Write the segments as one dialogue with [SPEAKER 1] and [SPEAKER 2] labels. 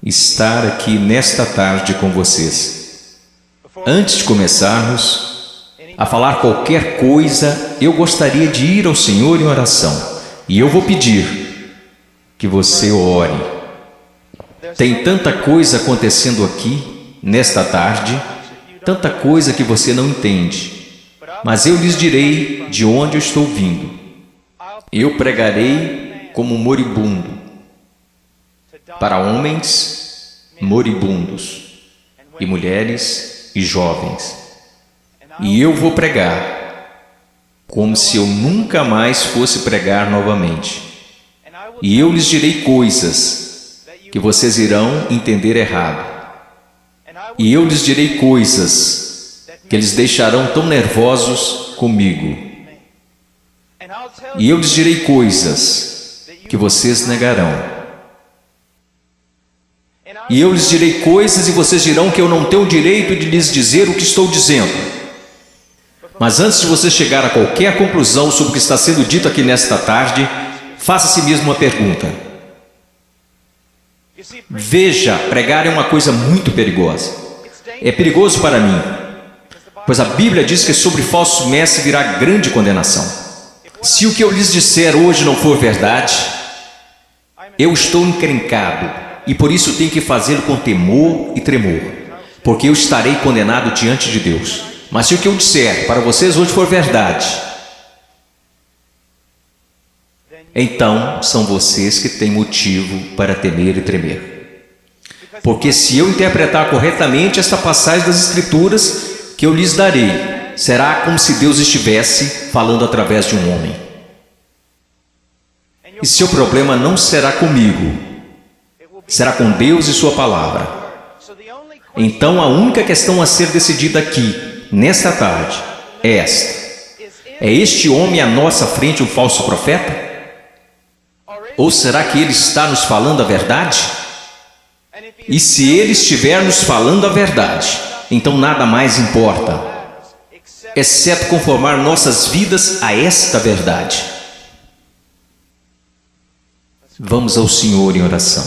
[SPEAKER 1] estar aqui nesta tarde com vocês. Antes de começarmos a falar qualquer coisa, eu gostaria de ir ao Senhor em oração. E eu vou pedir que você ore. Tem tanta coisa acontecendo aqui, nesta tarde, tanta coisa que você não entende. Mas eu lhes direi de onde eu estou vindo. Eu pregarei como moribundo, para homens moribundos, e mulheres e jovens. E eu vou pregar como se eu nunca mais fosse pregar novamente. E eu lhes direi coisas que vocês irão entender errado. E eu lhes direi coisas que eles deixarão tão nervosos comigo. E eu lhes direi coisas que vocês negarão. E eu lhes direi coisas e vocês dirão que eu não tenho o direito de lhes dizer o que estou dizendo. Mas antes de você chegar a qualquer conclusão sobre o que está sendo dito aqui nesta tarde, faça a si mesmo uma pergunta. Veja, pregar é uma coisa muito perigosa. É perigoso para mim, pois a Bíblia diz que sobre falsos mestres virá grande condenação. Se o que eu lhes disser hoje não for verdade, eu estou encrencado e por isso tenho que fazê-lo com temor e tremor, porque eu estarei condenado diante de Deus. Mas se o que eu disser para vocês hoje for verdade, então são vocês que têm motivo para temer e tremer. Porque se eu interpretar corretamente esta passagem das Escrituras que eu lhes darei, será como se Deus estivesse falando através de um homem. E seu problema não será comigo, será com Deus e sua palavra. Então a única questão a ser decidida aqui, nesta tarde, é esta: é este homem à nossa frente um falso profeta? Ou será que ele está nos falando a verdade? E se ele estiver nos falando a verdade, então nada mais importa, exceto conformar nossas vidas a esta verdade. Vamos ao Senhor em oração.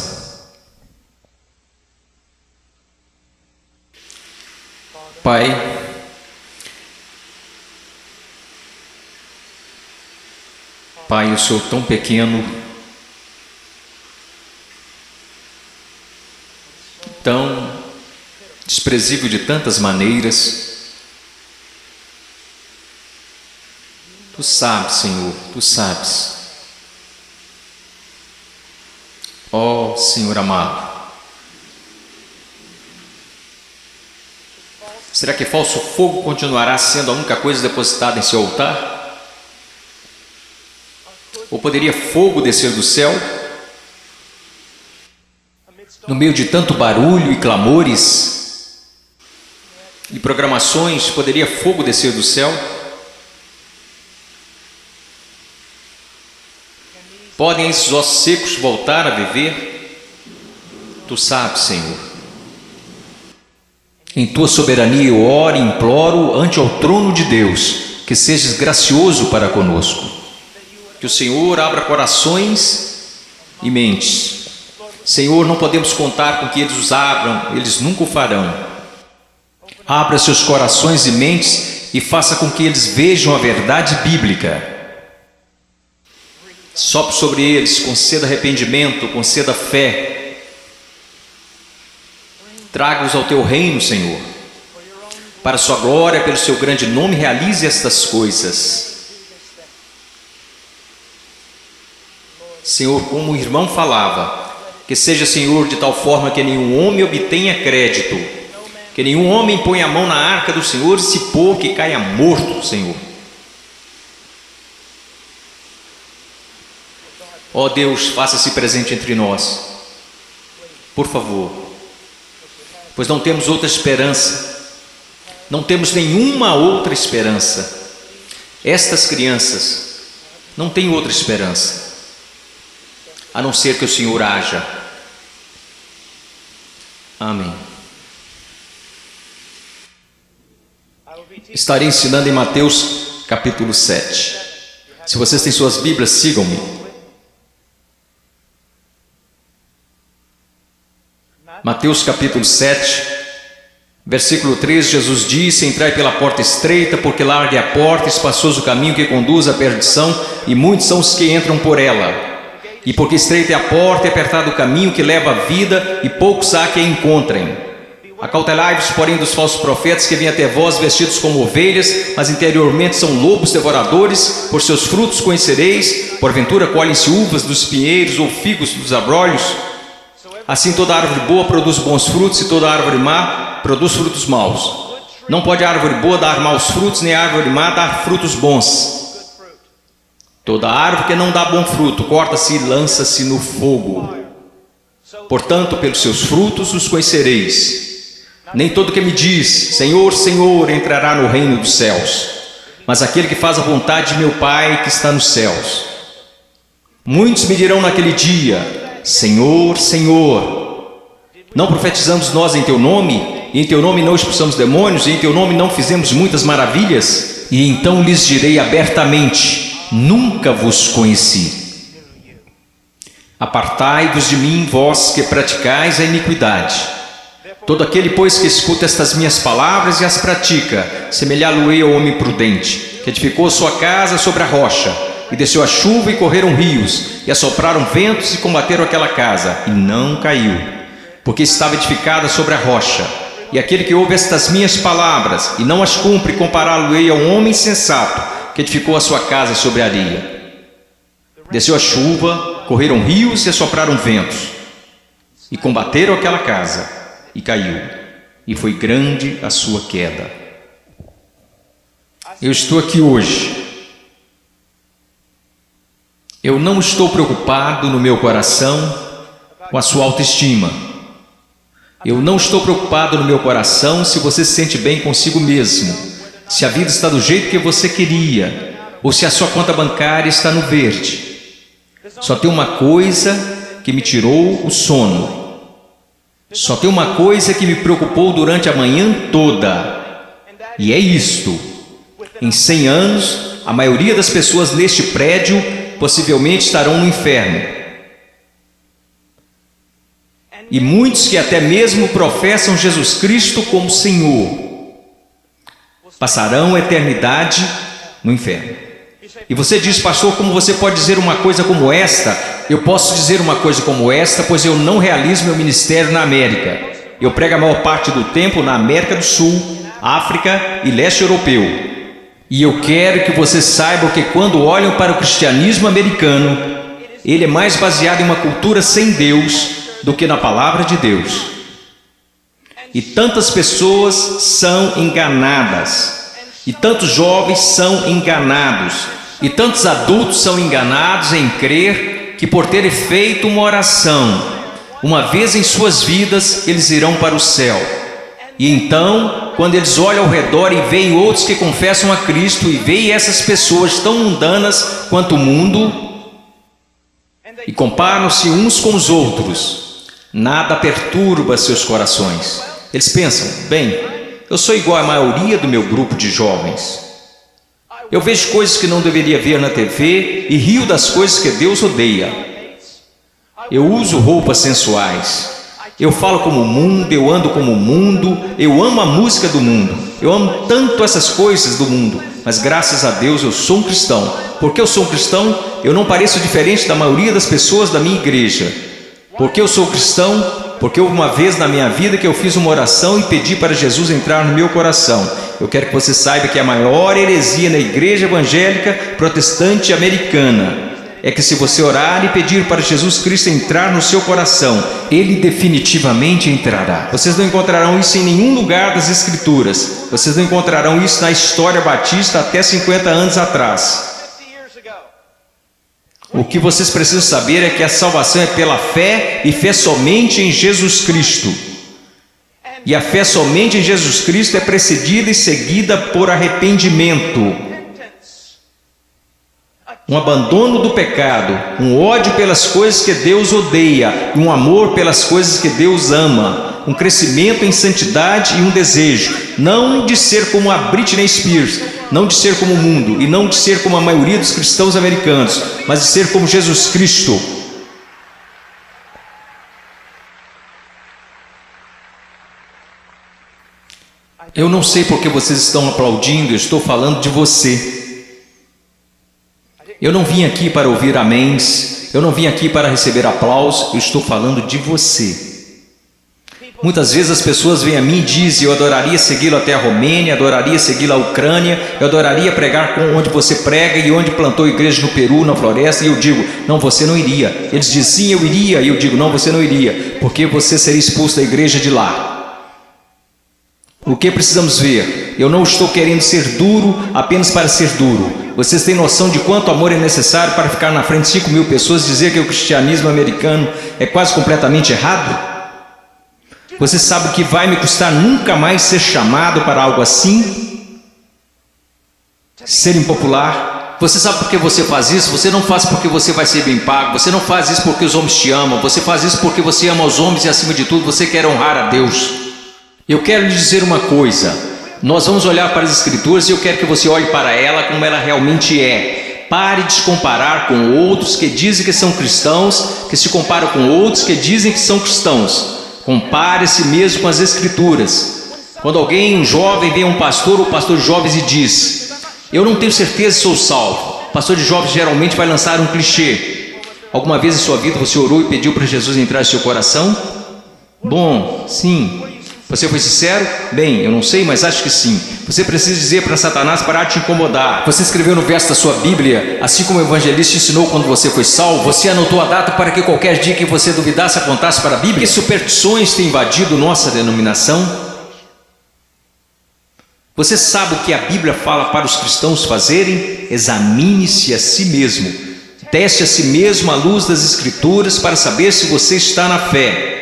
[SPEAKER 1] Pai, Pai, eu sou tão pequeno, tão desprezível de tantas maneiras. Tu sabes, Senhor, Tu sabes. Ó Senhor amado, será que falso fogo continuará sendo a única coisa depositada em seu altar? Ou poderia fogo descer do céu? No meio de tanto barulho e clamores e programações, poderia fogo descer do céu? Podem esses ossos secos voltar a viver? Tu sabes, Senhor. Em Tua soberania eu oro e imploro ante ao trono de Deus, que sejas gracioso para conosco. Que o Senhor abra corações e mentes. Senhor, não podemos contar com que eles os abram, eles nunca o farão. Abra seus corações e mentes e faça com que eles vejam a verdade bíblica. Sopre sobre eles, conceda arrependimento, conceda fé. Traga-os ao Teu reino, Senhor. Para a Sua glória, pelo Seu grande nome, realize estas coisas. Senhor, como o irmão falava, que seja, Senhor, de tal forma que nenhum homem obtenha crédito, que nenhum homem ponha a mão na arca do Senhor e se pôr que caia morto, Senhor. Ó Deus, faça-se presente entre nós, por favor, pois não temos outra esperança, não temos nenhuma outra esperança. Estas crianças não têm outra esperança, a não ser que o Senhor haja. Amém. Estarei ensinando em Mateus capítulo 7. Se vocês têm suas Bíblias, sigam-me. Mateus capítulo 7, versículo 3, Jesus disse: entrai pela porta estreita, porque larga é a porta, espaçoso o caminho que conduz à perdição, e muitos são os que entram por ela. E porque estreita é a porta e apertado o caminho que leva à vida, e poucos há que a encontrem. Acautelai-vos, porém, dos falsos profetas que vêm até vós vestidos como ovelhas, mas interiormente são lobos devoradores. Por seus frutos conhecereis. Porventura colhem-se uvas dos pinheiros ou figos dos abrolhos? Assim toda árvore boa produz bons frutos, e toda árvore má produz frutos maus. Não pode a árvore boa dar maus frutos, nem a árvore má dar frutos bons. Toda árvore que não dá bom fruto corta-se e lança-se no fogo. Portanto, pelos seus frutos os conhecereis. Nem todo que me diz, Senhor, Senhor, entrará no reino dos céus, mas aquele que faz a vontade de meu Pai que está nos céus. Muitos me dirão naquele dia: Senhor, Senhor, não profetizamos nós em teu nome, e em teu nome não expulsamos demônios, e em teu nome não fizemos muitas maravilhas? E então lhes direi abertamente: nunca vos conheci. Apartai-vos de mim, vós que praticais a iniquidade. Todo aquele, pois, que escuta estas minhas palavras e as pratica, semelhá-lo-ei ao homem prudente, que edificou sua casa sobre a rocha. E desceu a chuva e correram rios, e assopraram ventos e combateram aquela casa, e não caiu, porque estava edificada sobre a rocha. E aquele que ouve estas minhas palavras e não as cumpre, compará-lo-ei a um homem sensato, que edificou a sua casa sobre a areia. Desceu a chuva, correram rios e assopraram ventos, e combateram aquela casa, e caiu, e foi grande a sua queda. Eu estou aqui hoje. Eu não estou preocupado no meu coração com a sua autoestima. Eu não estou preocupado no meu coração se você se sente bem consigo mesmo, se a vida está do jeito que você queria, ou se a sua conta bancária está no verde. Só tem uma coisa que me tirou o sono. Só tem uma coisa que me preocupou durante a manhã toda. E é isto: em 100 anos, a maioria das pessoas neste prédio possivelmente estarão no inferno. E muitos que até mesmo professam Jesus Cristo como Senhor passarão a eternidade no inferno. E você diz: pastor, como você pode dizer uma coisa como esta? Eu posso dizer uma coisa como esta, pois eu não realizo meu ministério na América. Eu prego a maior parte do tempo na América do Sul, África e leste europeu. E eu quero que você saiba que quando olham para o cristianismo americano, ele é mais baseado em uma cultura sem Deus do que na palavra de Deus. E tantas pessoas são enganadas, e tantos jovens são enganados, e tantos adultos são enganados em crer que por terem feito uma oração uma vez em suas vidas, eles irão para o céu. E então, quando eles olham ao redor e veem outros que confessam a Cristo, e veem essas pessoas tão mundanas quanto o mundo, e comparam-se uns com os outros, nada perturba seus corações. Eles pensam: bem, eu sou igual à maioria do meu grupo de jovens. Eu vejo coisas que não deveria ver na TV e rio das coisas que Deus odeia. Eu uso roupas sensuais. Eu falo como o mundo, eu ando como o mundo, eu amo a música do mundo, eu amo tanto essas coisas do mundo, mas graças a Deus eu sou um cristão. Porque eu sou um cristão, eu não pareço diferente da maioria das pessoas da minha igreja. Porque eu sou cristão, porque houve uma vez na minha vida que eu fiz uma oração e pedi para Jesus entrar no meu coração. Eu quero que você saiba que a maior heresia na igreja evangélica protestante americana é que se você orar e pedir para Jesus Cristo entrar no seu coração, Ele definitivamente entrará. Vocês não encontrarão isso em nenhum lugar das Escrituras. Vocês não encontrarão isso na história batista até 50 anos atrás. O que vocês precisam saber é que a salvação é pela fé, e fé somente em Jesus Cristo. E a fé somente em Jesus Cristo é precedida e seguida por arrependimento. Um abandono do pecado, um ódio pelas coisas que Deus odeia, um amor pelas coisas que Deus ama, um crescimento em santidade e um desejo, não de ser como a Britney Spears, não de ser como o mundo, e não de ser como a maioria dos cristãos americanos, mas de ser como Jesus Cristo. Eu não sei porque vocês estão aplaudindo, eu estou falando de você. Eu não vim aqui para ouvir améns, eu não vim aqui para receber aplausos, eu estou falando de você. Muitas vezes as pessoas vêm a mim e dizem: eu adoraria segui-lo até a Romênia, adoraria segui-lo à Ucrânia, eu adoraria pregar onde você prega e onde plantou igreja no Peru, na floresta. E eu digo: não, você não iria. Eles dizem: sim, eu iria. E eu digo: não, você não iria, porque você seria expulso da igreja de lá. O que precisamos ver? Eu não estou querendo ser duro apenas para ser duro. Vocês têm noção de quanto amor é necessário para ficar na frente de 5.000 pessoas e dizer que o cristianismo americano é quase completamente errado? Você sabe o que vai me custar nunca mais ser chamado para algo assim? Ser impopular? Você sabe por que você faz isso? Você não faz porque você vai ser bem pago. Você não faz isso porque os homens te amam. Você faz isso porque você ama os homens e, acima de tudo, você quer honrar a Deus. Eu quero lhe dizer uma coisa. Nós vamos olhar para as Escrituras e eu quero que você olhe para ela como ela realmente é. Pare de se comparar com outros que dizem que são cristãos, que se comparam com outros que dizem que são cristãos. Compare-se mesmo com as Escrituras. Quando alguém, um jovem, vem a um pastor ou pastor de jovens e diz: eu não tenho certeza se sou salvo. O pastor de jovens geralmente vai lançar um clichê. Alguma vez em sua vida você orou e pediu para Jesus entrar em seu coração? Bom, sim. Você foi sincero? Bem, eu não sei, mas acho que sim. Você precisa dizer para Satanás parar de te incomodar. Você escreveu no verso da sua Bíblia, assim como o evangelista te ensinou quando você foi salvo. Você anotou a data para que qualquer dia que você duvidasse, apontasse para a Bíblia. Que superstições têm invadido nossa denominação? Você sabe o que a Bíblia fala para os cristãos fazerem? Examine-se a si mesmo. Teste a si mesmo à luz das Escrituras para saber se você está na fé.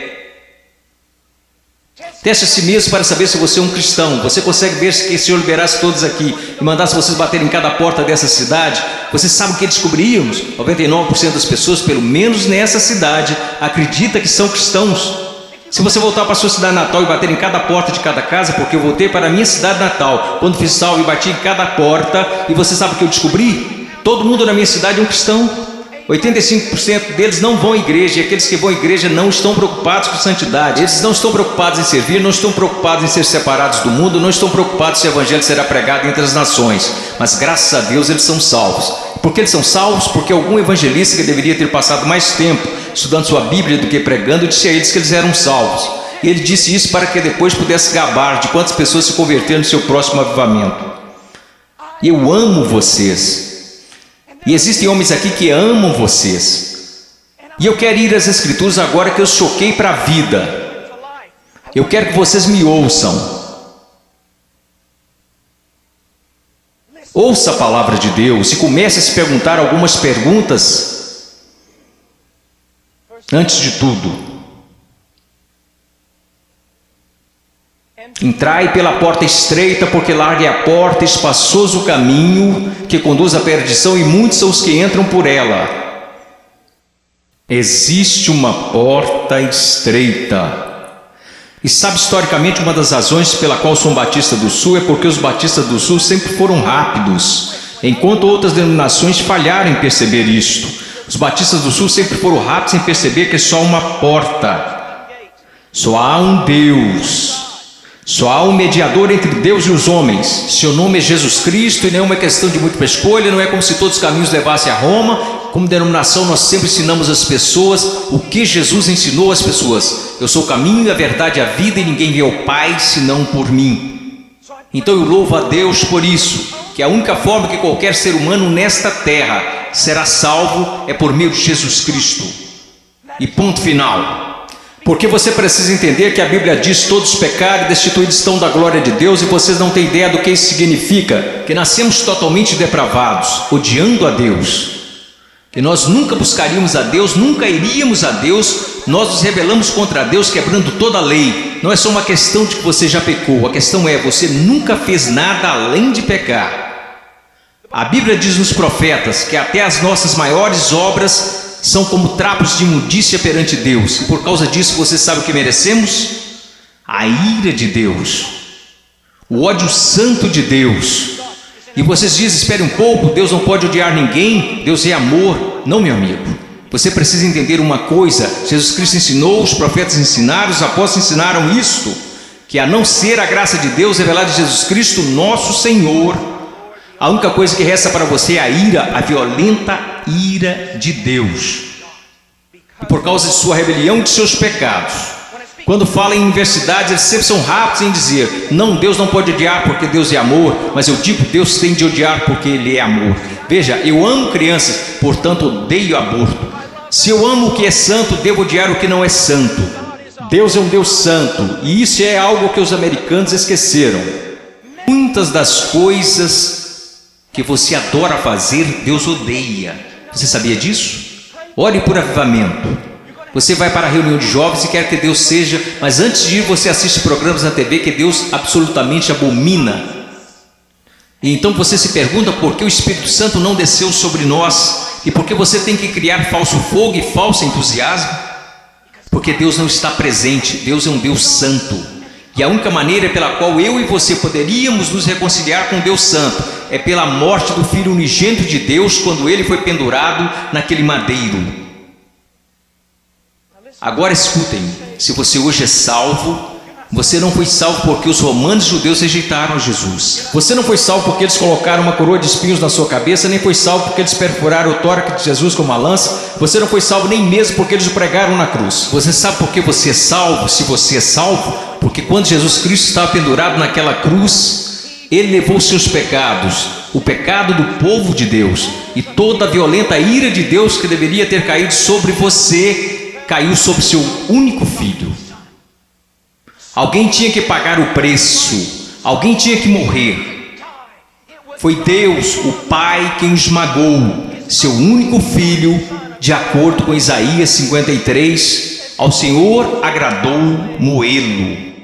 [SPEAKER 1] Teste a si mesmo para saber se você é um cristão. Você consegue ver se o Senhor liberasse todos aqui e mandasse vocês baterem em cada porta dessa cidade? Você sabe o que descobriríamos? 99% das pessoas, pelo menos nessa cidade, acredita que são cristãos. Se você voltar para a sua cidade natal e bater em cada porta de cada casa, porque eu voltei para a minha cidade natal, quando fiz salvo e bati em cada porta, e você sabe o que eu descobri? Todo mundo na minha cidade é um cristão. 85% deles não vão à igreja, e aqueles que vão à igreja não estão preocupados com santidade. Eles não estão preocupados em servir, não estão preocupados em ser separados do mundo, não estão preocupados se o evangelho será pregado entre as nações. Mas graças a Deus eles são salvos. Por que eles são salvos? Porque algum evangelista que deveria ter passado mais tempo estudando sua Bíblia do que pregando, disse a eles que eles eram salvos. E ele disse isso para que depois pudesse gabar de quantas pessoas se converteram no seu próximo avivamento. Eu amo vocês. E existem homens aqui que amam vocês. E eu quero ir às Escrituras agora que eu choquei para a vida. Eu quero que vocês me ouçam. Ouça a palavra de Deus e comece a se perguntar algumas perguntas. Antes de tudo, entrai pela porta estreita, porque larga é a porta, espaçoso o caminho que conduz à perdição, e muitos são os que entram por ela. Existe uma porta estreita. E sabe, historicamente, uma das razões pela qual sou um batista do Sul é porque os batistas do Sul sempre foram rápidos, enquanto outras denominações falharam em perceber isto. Os batistas do Sul sempre foram rápidos em perceber que é só uma porta. Só há um Deus. Só há um mediador entre Deus e os homens. Seu nome é Jesus Cristo, e não é uma questão de múltipla escolha. Não é como se todos os caminhos levassem a Roma. Como denominação, nós sempre ensinamos às pessoas o que Jesus ensinou às pessoas. Eu sou o caminho, a verdade e a vida, e ninguém vê ao Pai senão por mim. Então eu louvo a Deus por isso, que a única forma que qualquer ser humano nesta terra será salvo é por meio de Jesus Cristo. E ponto final. Porque você precisa entender que a Bíblia diz: todos pecaram e destituídos estão da glória de Deus, e vocês não têm ideia do que isso significa, que nascemos totalmente depravados, odiando a Deus, que nós nunca buscaríamos a Deus, nunca iríamos a Deus, nós nos rebelamos contra Deus, quebrando toda a lei. Não é só uma questão de que você já pecou, a questão é: você nunca fez nada além de pecar. A Bíblia diz nos profetas que até as nossas maiores obras são como trapos de imundícia perante Deus, e por causa disso você sabe o que merecemos? A ira de Deus, o ódio santo de Deus. E vocês dizem: espere um pouco, Deus não pode odiar ninguém, Deus é amor. Não, meu amigo, você precisa entender uma coisa: Jesus Cristo ensinou, os profetas ensinaram, os apóstolos ensinaram isto, que a não ser a graça de Deus revelada em Jesus Cristo, nosso Senhor, a única coisa que resta para você é a ira, a violenta ira de Deus. E por causa de sua rebelião e de seus pecados. Quando falam em universidades, eles sempre são rápidos em dizer: não, Deus não pode odiar porque Deus é amor, mas eu digo, Deus tem de odiar porque Ele é amor. Veja, eu amo crianças, portanto odeio aborto. Se eu amo o que é santo, devo odiar o que não é santo. Deus é um Deus santo, e isso é algo que os americanos esqueceram. Muitas das coisas que você adora fazer, Deus odeia. Você sabia disso? Ore por avivamento. Você vai para a reunião de jovens e quer que Deus seja, mas antes de ir você assiste programas na TV que Deus absolutamente abomina. E então você se pergunta por que o Espírito Santo não desceu sobre nós e por que você tem que criar falso fogo e falso entusiasmo. Porque Deus não está presente, Deus é um Deus santo. E a única maneira pela qual eu e você poderíamos nos reconciliar com Deus santo é pela morte do Filho unigênito de Deus quando ele foi pendurado naquele madeiro. Agora escutem, se você hoje é salvo, você não foi salvo porque os romanos judeus rejeitaram Jesus. Você não foi salvo porque eles colocaram uma coroa de espinhos na sua cabeça, nem foi salvo porque eles perfuraram o tórax de Jesus com uma lança. Você não foi salvo nem mesmo porque eles o pregaram na cruz. Você sabe por que você é salvo? Se você é salvo, porque quando Jesus Cristo estava pendurado naquela cruz, Ele levou os seus pecados, o pecado do povo de Deus, e toda a violenta ira de Deus que deveria ter caído sobre você, caiu sobre seu único filho. Alguém tinha que pagar o preço, alguém tinha que morrer. Foi Deus, o Pai, quem esmagou seu único filho, de acordo com Isaías 53, ao Senhor agradou moê-lo.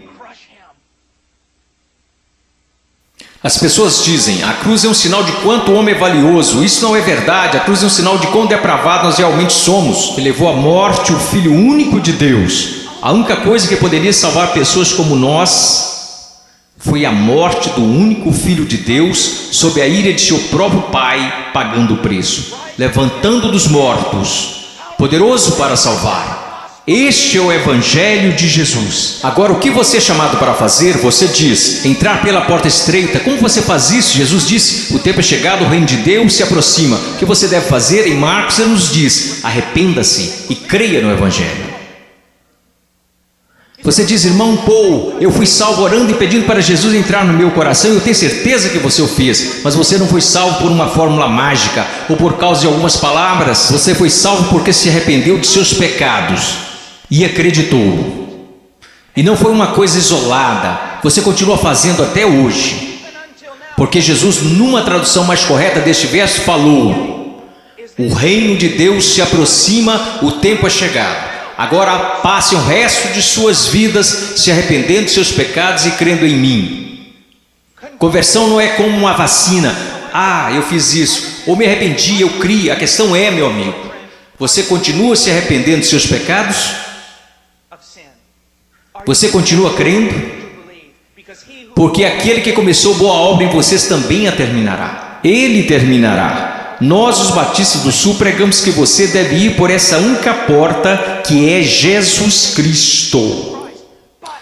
[SPEAKER 1] As pessoas dizem: a cruz é um sinal de quanto o homem é valioso. Isso não é verdade. A cruz é um sinal de quão depravado nós realmente somos. Ele levou à morte o Filho único de Deus. A única coisa que poderia salvar pessoas como nós foi a morte do único Filho de Deus, sob a ira de seu próprio Pai, pagando o preço, levantando dos mortos, poderoso para salvar. Este é o Evangelho de Jesus. Agora, o que você é chamado para fazer? Você diz: entrar pela porta estreita. Como você faz isso? Jesus disse: o tempo é chegado, o reino de Deus se aproxima. O que você deve fazer? Em Marcos ele nos diz: arrependa-se e creia no Evangelho. Você diz: irmão Paul, eu fui salvo orando e pedindo para Jesus entrar no meu coração. Eu tenho certeza que você o fez, mas você não foi salvo por uma fórmula mágica ou por causa de algumas palavras. Você foi salvo porque se arrependeu de seus pecados e acreditou. E não foi uma coisa isolada, você continua fazendo até hoje, porque Jesus, numa tradução mais correta deste verso, falou: o reino de Deus se aproxima, o tempo é chegado. Agora passem o resto de suas vidas se arrependendo de seus pecados e crendo em mim. Conversão não é como uma vacina. Ah, eu fiz isso, ou me arrependi, eu criei. A questão é, meu amigo, você continua se arrependendo de seus pecados? Você continua crendo? Porque aquele que começou boa obra em vocês também a terminará. Ele terminará. Nós, os batistas do Sul, pregamos que você deve ir por essa única porta, que é Jesus Cristo.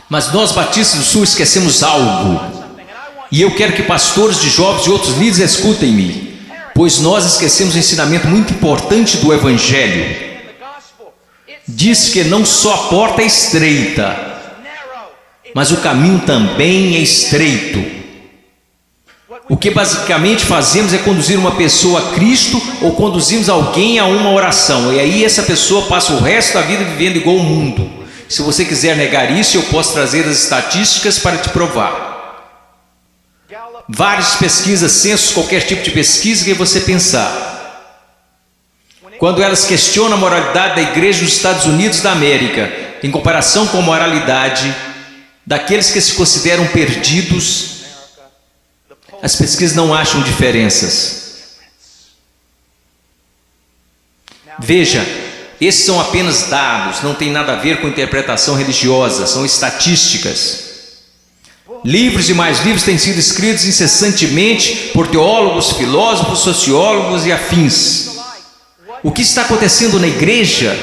[SPEAKER 1] Mas nós, batistas do Sul, esquecemos algo. E eu quero que pastores de jovens e outros líderes escutem-me, pois nós esquecemos um ensinamento muito importante do Evangelho. Diz que não só a porta é estreita, mas o caminho também é estreito. O que basicamente fazemos é conduzir uma pessoa a Cristo ou conduzimos alguém a uma oração. E aí essa pessoa passa o resto da vida vivendo igual o mundo. Se você quiser negar isso, eu posso trazer as estatísticas para te provar. Várias pesquisas, censos, qualquer tipo de pesquisa que você pensar. Quando elas questionam a moralidade da igreja nos Estados Unidos da América, em comparação com a moralidade daqueles que se consideram perdidos, as pesquisas não acham diferenças. Veja, esses são apenas dados, não tem nada a ver com interpretação religiosa, são estatísticas. Livros e mais livros têm sido escritos incessantemente por teólogos, filósofos, sociólogos e afins. O que está acontecendo na igreja?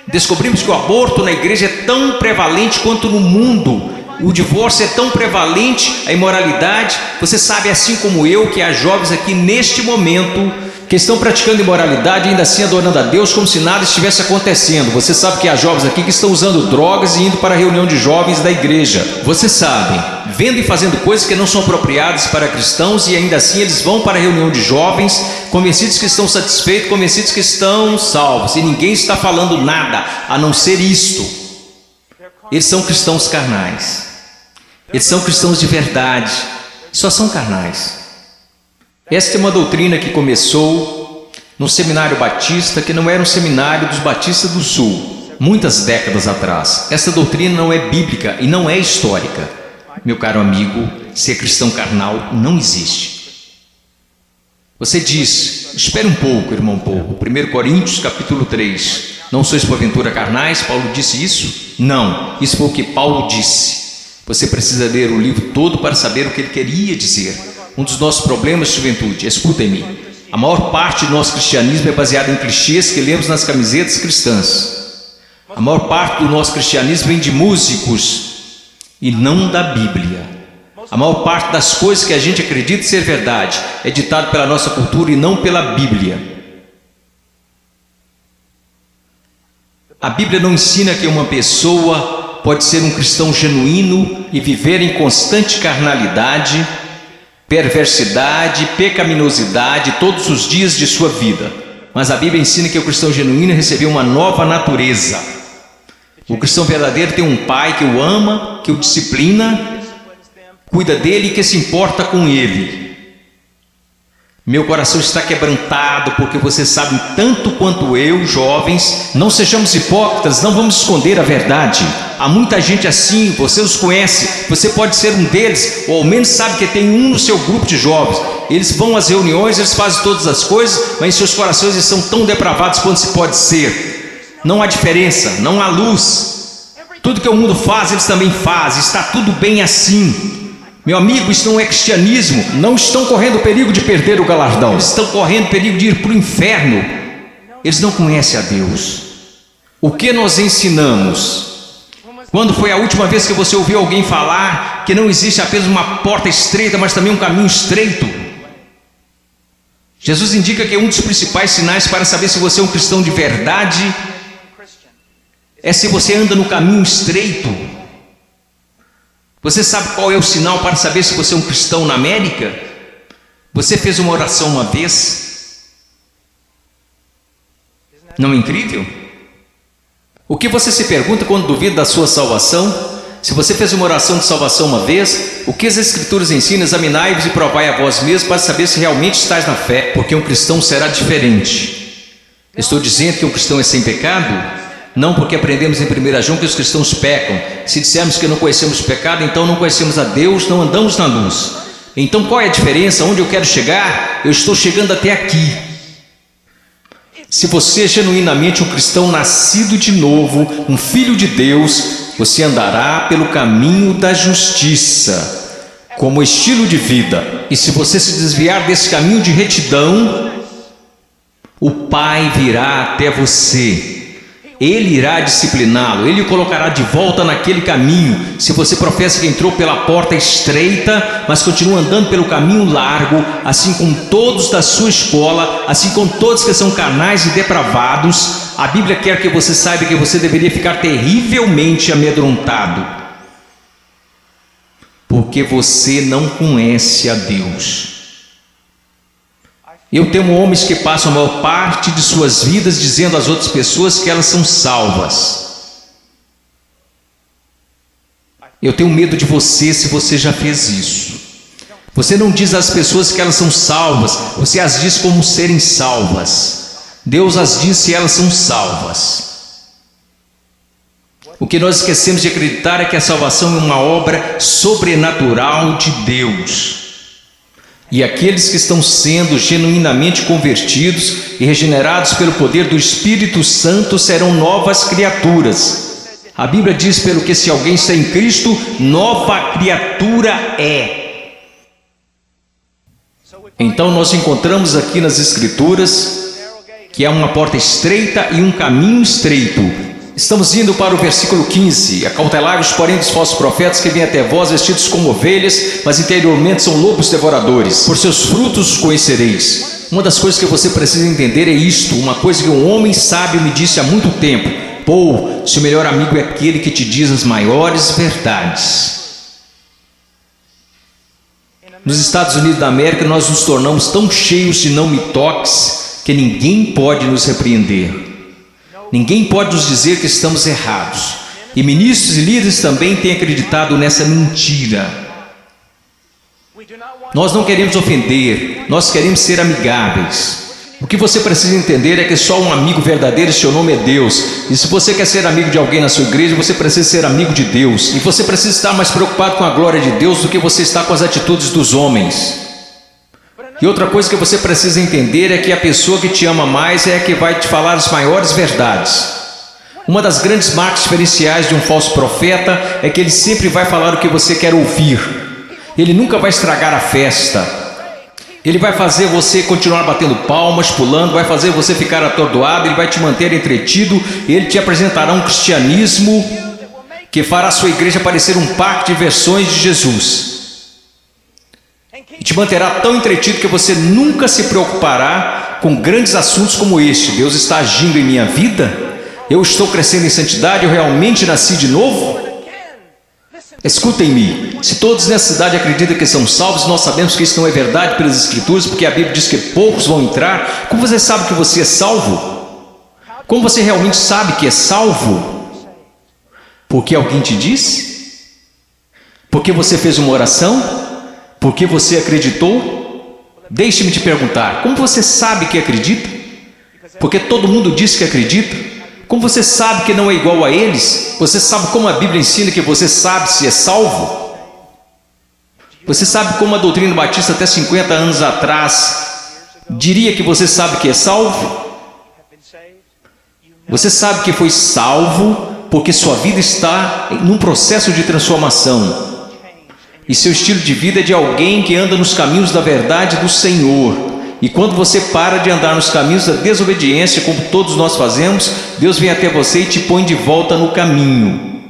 [SPEAKER 1] Descobrimos que o aborto na igreja é tão prevalente quanto no mundo, O divórcio é tão prevalente, a imoralidade. Você sabe, assim como eu, que há jovens aqui neste momento que estão praticando imoralidade e ainda assim adorando a Deus como se nada estivesse acontecendo. Você sabe que há jovens aqui que estão usando drogas e indo para a reunião de jovens da igreja. Você sabe, vendo e fazendo coisas que não são apropriadas para cristãos, e ainda assim eles vão para a reunião de jovens, convencidos que estão satisfeitos, convencidos que estão salvos, e ninguém está falando nada a não ser isto. Eles são cristãos carnais. Eles são cristãos de verdade, só são carnais. Esta é uma doutrina que começou num seminário batista, que não era um seminário dos batistas do sul, muitas décadas atrás. Essa doutrina não é bíblica e não é histórica. Meu caro amigo, ser cristão carnal não existe. Você diz, espere um pouco, irmão Paulo, 1 Coríntios capítulo 3, não sois porventura carnais? Paulo disse isso? Não, isso foi o que Paulo disse. Você precisa ler o livro todo para saber o que ele queria dizer. Um dos nossos problemas, juventude, escutem-me, a maior parte do nosso cristianismo é baseado em clichês que lemos nas camisetas cristãs. A maior parte do nosso cristianismo vem de músicos e não da Bíblia. A maior parte das coisas que a gente acredita ser verdade é ditado pela nossa cultura e não pela Bíblia. A Bíblia não ensina que uma pessoa pode ser um cristão genuíno e viver em constante carnalidade, perversidade, pecaminosidade todos os dias de sua vida. Mas a Bíblia ensina que o cristão genuíno recebeu uma nova natureza. O cristão verdadeiro tem um pai que o ama, que o disciplina, cuida dele e que se importa com ele. Meu coração está quebrantado porque você sabe tanto quanto eu, jovens. Não sejamos hipócritas, não vamos esconder a verdade. Há muita gente assim, você os conhece, você pode ser um deles, ou ao menos sabe que tem um no seu grupo de jovens. Eles vão às reuniões, eles fazem todas as coisas, mas em seus corações eles são tão depravados quanto se pode ser. Não há diferença, não há luz. Tudo que o mundo faz, eles também fazem, está tudo bem assim. Meu amigo, isso não é cristianismo. Não estão correndo perigo de perder o galardão, eles estão correndo perigo de ir para o inferno. Eles não conhecem a Deus. O que nós ensinamos? Quando foi a última vez que você ouviu alguém falar que não existe apenas uma porta estreita, mas também um caminho estreito? Jesus indica que um dos principais sinais para saber se você é um cristão de verdade é se você anda no caminho estreito. Você sabe qual é o sinal para saber se você é um cristão na América? Você fez uma oração uma vez? Não é incrível? O que você se pergunta quando duvida da sua salvação? Se você fez uma oração de salvação uma vez, o que as Escrituras ensinam? Examinai-vos e provai a vós mesmos para saber se realmente estáis na fé, porque um cristão será diferente. Estou dizendo que um cristão é sem pecado? Não, porque aprendemos em 1 João que os cristãos pecam. Se dissermos que não conhecemos o pecado, então não conhecemos a Deus, não andamos na luz. Então qual é a diferença? Onde eu quero chegar? Eu estou chegando até aqui. Se você é genuinamente um cristão nascido de novo, um filho de Deus, você andará pelo caminho da justiça, como estilo de vida. E se você se desviar desse caminho de retidão, o Pai virá até você. Ele irá discipliná-lo, ele o colocará de volta naquele caminho. Se você professa que entrou pela porta estreita, mas continua andando pelo caminho largo, assim como todos da sua escola, assim como todos que são carnais e depravados, a Bíblia quer que você saiba que você deveria ficar terrivelmente amedrontado, porque você não conhece a Deus. Eu temo homens que passam a maior parte de suas vidas dizendo às outras pessoas que elas são salvas. Eu tenho medo de você se você já fez isso. Você não diz às pessoas que elas são salvas, você as diz como serem salvas. Deus as diz se elas são salvas. O que nós esquecemos de acreditar é que a salvação é uma obra sobrenatural de Deus. E aqueles que estão sendo genuinamente convertidos e regenerados pelo poder do Espírito Santo serão novas criaturas. A Bíblia diz, pelo que se alguém está em Cristo, nova criatura é. Então nós encontramos aqui nas Escrituras que há uma porta estreita e um caminho estreito. Estamos indo para o versículo 15. Acautelai-vos, porém, dos falsos profetas que vêm até vós vestidos como ovelhas, mas interiormente são lobos devoradores. Por seus frutos os conhecereis. Uma das coisas que você precisa entender é isto, uma coisa que um homem sábio me disse há muito tempo: Paul, seu melhor amigo é aquele que te diz as maiores verdades. Nos Estados Unidos da América, nós nos tornamos tão cheios de não me toques que ninguém pode nos repreender. Ninguém pode nos dizer que estamos errados. E ministros e líderes também têm acreditado nessa mentira. Nós não queremos ofender, nós queremos ser amigáveis. O que você precisa entender é que só um amigo verdadeiro, seu nome é Deus. E se você quer ser amigo de alguém na sua igreja, você precisa ser amigo de Deus. E você precisa estar mais preocupado com a glória de Deus do que você está com as atitudes dos homens. E outra coisa que você precisa entender é que a pessoa que te ama mais é a que vai te falar as maiores verdades. Uma das grandes marcas diferenciais de um falso profeta é que ele sempre vai falar o que você quer ouvir. Ele nunca vai estragar a festa. Ele vai fazer você continuar batendo palmas, pulando, vai fazer você ficar atordoado, ele vai te manter entretido, ele te apresentará um cristianismo que fará a sua igreja parecer um parque de versões de Jesus. E te manterá tão entretido que você nunca se preocupará com grandes assuntos como este. Deus está agindo em minha vida? Eu estou crescendo em santidade? Eu realmente nasci de novo? Escutem-me, se todos nessa cidade acreditam que são salvos, nós sabemos que isso não é verdade pelas Escrituras, porque a Bíblia diz que poucos vão entrar. Como você sabe que você é salvo? Como você realmente sabe que é salvo? Porque alguém te disse? Porque você fez uma oração? Porque você acreditou? Deixe-me te perguntar, como você sabe que acredita? Porque todo mundo diz que acredita. Como você sabe que não é igual a eles? Você sabe como a Bíblia ensina que você sabe se é salvo? Você sabe como a doutrina batista até 50 anos atrás diria que você sabe que é salvo? Você sabe que foi salvo porque sua vida está num processo de transformação. E seu estilo de vida é de alguém que anda nos caminhos da verdade do Senhor. E quando você para de andar nos caminhos da desobediência, como todos nós fazemos, Deus vem até você e te põe de volta no caminho.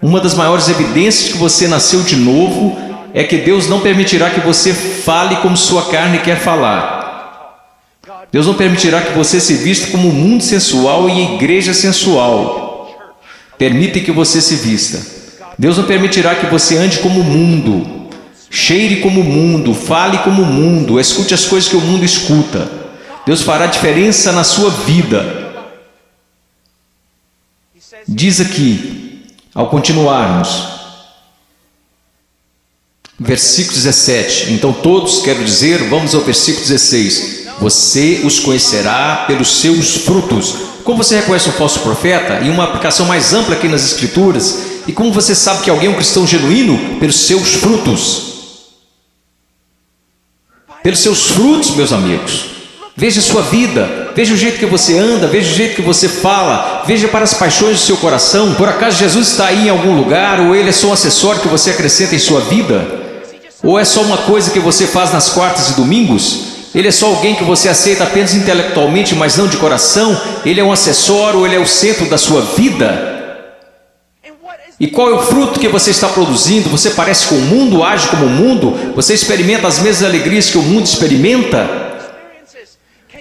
[SPEAKER 1] Uma das maiores evidências que você nasceu de novo é que Deus não permitirá que você fale como sua carne quer falar. Deus não permitirá que você se vista como o mundo sensual e a igreja sensual. Permite que você se vista. Deus não permitirá que você ande como o mundo, cheire como o mundo, fale como o mundo, escute as coisas que o mundo escuta. Deus fará diferença na sua vida. Diz aqui, ao continuarmos, versículo 17. Então todos, quero dizer, vamos ao versículo 16. Você os conhecerá pelos seus frutos. Como você reconhece um falso profeta? E uma aplicação mais ampla aqui nas Escrituras. E como você sabe que alguém é um cristão genuíno? Pelos seus frutos. Pelos seus frutos, meus amigos. Veja a sua vida, veja o jeito que você anda, veja o jeito que você fala, veja para as paixões do seu coração. Por acaso Jesus está aí em algum lugar, ou ele é só um acessório que você acrescenta em sua vida? Ou é só uma coisa que você faz nas quartas e domingos? Ele é só alguém que você aceita apenas intelectualmente, mas não de coração? Ele é um acessório, ele é o centro da sua vida? E qual é o fruto que você está produzindo? Você parece com o mundo, age como o mundo? Você experimenta as mesmas alegrias que o mundo experimenta?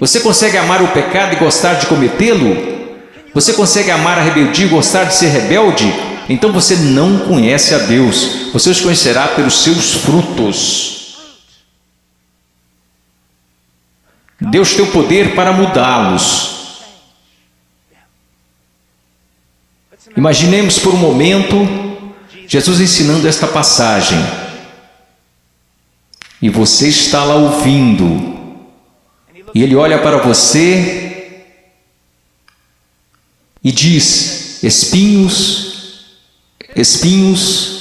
[SPEAKER 1] Você consegue amar o pecado e gostar de cometê-lo? Você consegue amar a rebeldia e gostar de ser rebelde? Então você não conhece a Deus. Você os conhecerá pelos seus frutos. Deus tem o poder para mudá-los. Imaginemos por um momento Jesus ensinando esta passagem. E você está lá ouvindo. E Ele olha para você e diz: espinhos, espinhos.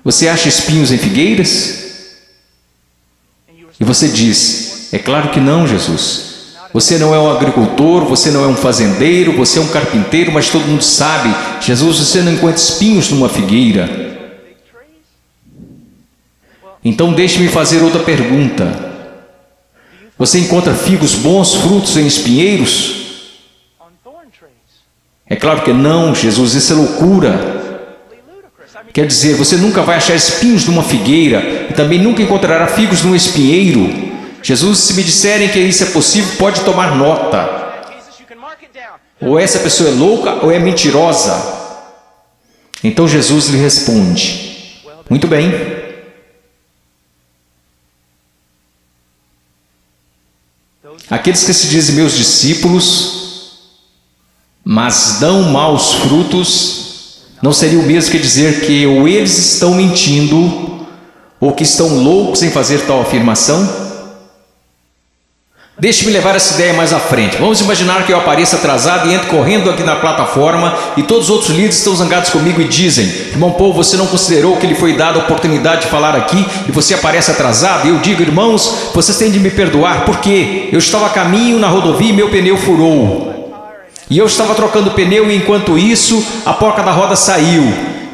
[SPEAKER 1] Você acha espinhos em figueiras? E você diz: é claro que não, Jesus. Você não é um agricultor, você não é um fazendeiro, você é um carpinteiro, mas todo mundo sabe, Jesus, você não encontra espinhos numa figueira. Então deixe-me fazer outra pergunta. Você encontra figos bons, frutos em espinheiros? É claro que não, Jesus, isso é loucura. Quer dizer, você nunca vai achar espinhos numa figueira e também nunca encontrará figos num espinheiro. Jesus, se me disserem que isso é possível, pode tomar nota. Ou essa pessoa é louca ou é mentirosa. Então Jesus lhe responde: muito bem. Aqueles que se dizem meus discípulos, mas dão maus frutos, não seria o mesmo que dizer que ou eles estão mentindo, ou que estão loucos em fazer tal afirmação? Deixe-me levar essa ideia mais à frente. Vamos imaginar que eu apareça atrasado e entro correndo aqui na plataforma e todos os outros líderes estão zangados comigo e dizem: irmão Paul, você não considerou que lhe foi dada a oportunidade de falar aqui e você aparece atrasado? E eu digo: irmãos, vocês têm de me perdoar porque eu estava a caminho na rodovia e meu pneu furou. E eu estava trocando o pneu e enquanto isso a porca da roda saiu.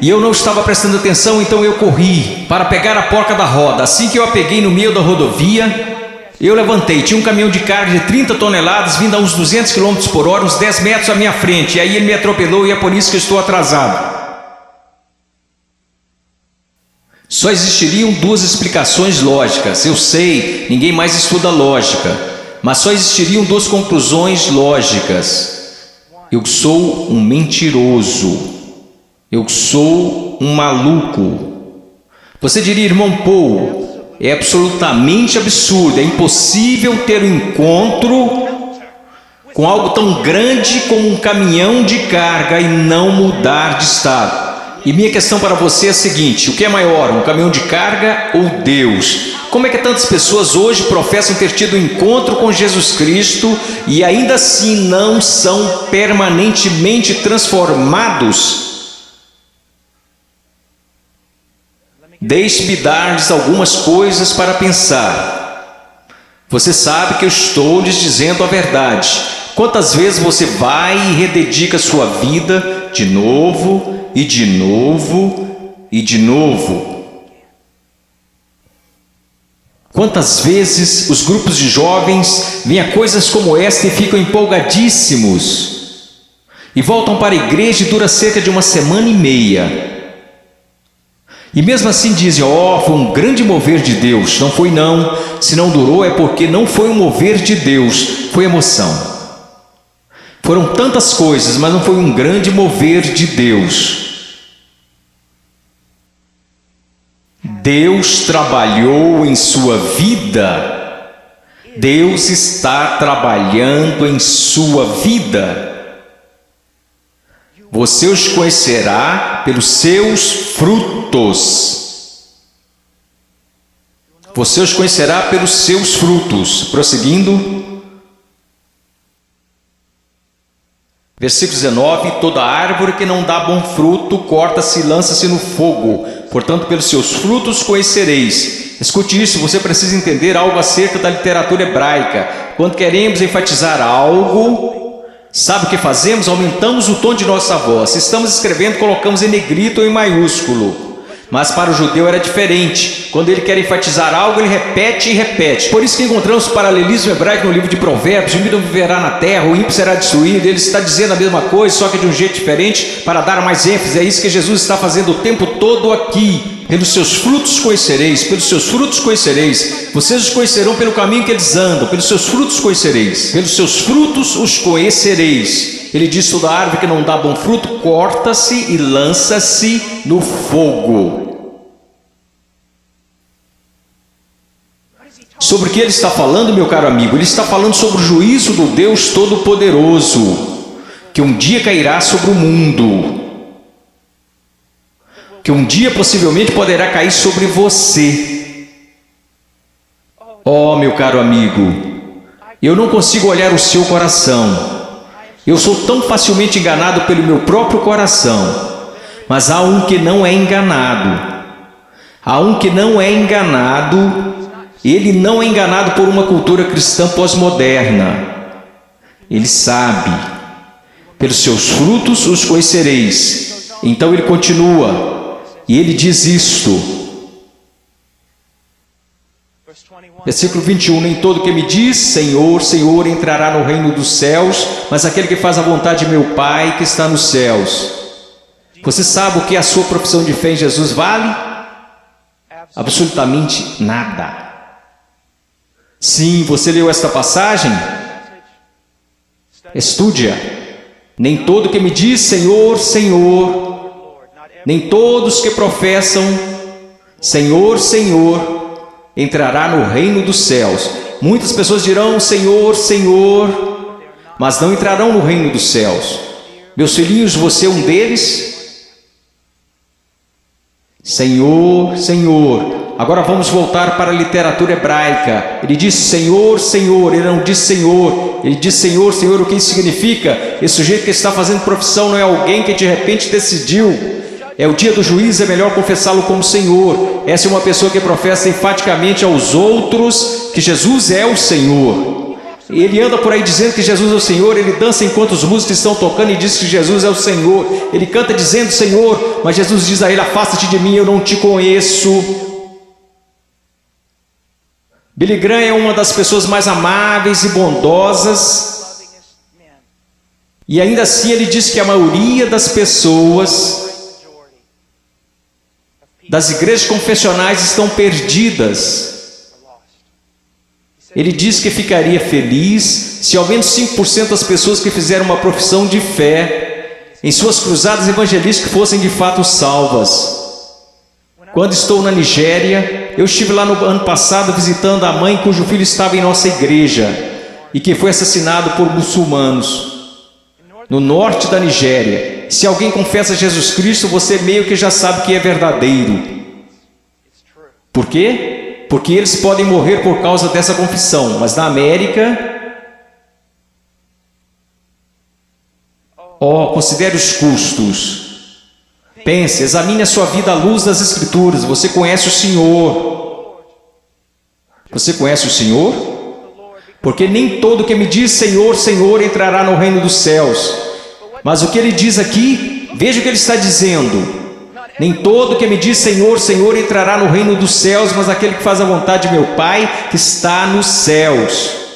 [SPEAKER 1] E eu não estava prestando atenção, então eu corri para pegar a porca da roda. Assim que eu a peguei no meio da rodovia, eu levantei, tinha um caminhão de carga de 30 toneladas vindo a uns 200 km por hora, uns 10 metros à minha frente. E aí ele me atropelou e é por isso que eu estou atrasado. Só existiriam duas explicações lógicas. Eu sei, ninguém mais estuda lógica. Mas só existiriam duas conclusões lógicas. Eu sou um mentiroso. Eu sou um maluco. Você diria: irmão Paul, é absolutamente absurdo, é impossível ter um encontro com algo tão grande como um caminhão de carga e não mudar de estado. E minha questão para você é a seguinte: o que é maior, um caminhão de carga ou Deus? Como é que tantas pessoas hoje professam ter tido um encontro com Jesus Cristo e ainda assim não são permanentemente transformados? Deixe-me dar-lhes algumas coisas para pensar. Você sabe que eu estou lhes dizendo a verdade. Quantas vezes você vai e rededica sua vida de novo, e de novo, e de novo? Quantas vezes os grupos de jovens veem a coisas como esta e ficam empolgadíssimos, e voltam para a igreja e dura cerca de uma semana e meia. E mesmo assim dizem: ó, foi um grande mover de Deus. Não foi não. Se não durou é porque não foi um mover de Deus, foi emoção. Foram tantas coisas, mas não foi um grande mover de Deus. Deus trabalhou em sua vida. Deus está trabalhando em sua vida. Você os conhecerá pelos seus frutos. Você os conhecerá pelos seus frutos. Prosseguindo. Versículo 19. Toda árvore que não dá bom fruto, corta-se e lança-se no fogo. Portanto, pelos seus frutos conhecereis. Escute isso, você precisa entender algo acerca da literatura hebraica. Quando queremos enfatizar algo, sabe o que fazemos? Aumentamos o tom de nossa voz. Se estamos escrevendo, colocamos em negrito ou em maiúsculo. Mas para o judeu era diferente. Quando ele quer enfatizar algo, ele repete e repete. Por isso que encontramos paralelismo hebraico no livro de Provérbios: o ímpio viverá na terra, o ímpio será destruído. Ele está dizendo a mesma coisa, só que de um jeito diferente, para dar mais ênfase. É isso que Jesus está fazendo o tempo todo aqui. Pelos seus frutos conhecereis, pelos seus frutos conhecereis. Vocês os conhecerão pelo caminho que eles andam, pelos seus frutos conhecereis. Pelos seus frutos os conhecereis. Ele diz: toda árvore que não dá bom fruto, corta-se e lança-se no fogo. Sobre o que ele está falando, meu caro amigo? Ele está falando sobre o juízo do Deus Todo-Poderoso, que um dia cairá sobre o mundo, que um dia possivelmente poderá cair sobre você. Oh, meu caro amigo, eu não consigo olhar o seu coração. Eu sou tão facilmente enganado pelo meu próprio coração. Mas há um que não é enganado. Há um que não é enganado. Ele não é enganado por uma cultura cristã pós-moderna. Ele sabe. Pelos seus frutos os conhecereis. Então ele continua. E ele diz isto. Versículo 21, nem todo que me diz Senhor, Senhor entrará no reino dos céus, mas aquele que faz a vontade de meu Pai que está nos céus. Você sabe o que a sua profissão de fé em Jesus vale? Absolutamente nada. Sim, você leu esta passagem? Estude-a. Nem todo que me diz Senhor, Senhor, nem todos que professam Senhor, Senhor, entrará no reino dos céus. Muitas pessoas dirão Senhor, Senhor, mas não entrarão no reino dos céus. Meus filhinhos, você é um deles? Senhor, Senhor. Agora vamos voltar para a literatura hebraica. Ele diz Senhor, Senhor, ele não diz Senhor. Ele diz Senhor, Senhor, o que isso significa? Esse sujeito que está fazendo profissão não é alguém que de repente decidiu. É o dia do juízo, é melhor confessá-lo como Senhor. Essa é uma pessoa que professa enfaticamente aos outros que Jesus é o Senhor. Ele anda por aí dizendo que Jesus é o Senhor, ele dança enquanto os músicos estão tocando e diz que Jesus é o Senhor. Ele canta dizendo Senhor, mas Jesus diz a ele, afasta-te de mim, eu não te conheço. Billy Graham é uma das pessoas mais amáveis e bondosas. E ainda assim ele diz que a maioria das pessoas das igrejas confessionais estão perdidas. Ele diz que ficaria feliz se ao menos 5% das pessoas que fizeram uma profissão de fé em suas cruzadas evangelísticas fossem de fato salvas. Quando estou na Nigéria, eu estive lá no ano passado visitando a mãe cujo filho estava em nossa igreja e que foi assassinado por muçulmanos no norte da Nigéria. Se alguém confessa Jesus Cristo, você meio que já sabe que é verdadeiro. Por quê? Porque eles podem morrer por causa dessa confissão. Mas na América, considere os custos. Pense, examine a sua vida à luz das Escrituras. Você conhece o Senhor. Você conhece o Senhor? Porque nem todo que me diz Senhor, Senhor entrará no reino dos céus. Mas o que ele diz aqui, veja o que ele está dizendo. Nem todo que me diz Senhor, Senhor entrará no reino dos céus, mas aquele que faz a vontade de meu Pai que está nos céus.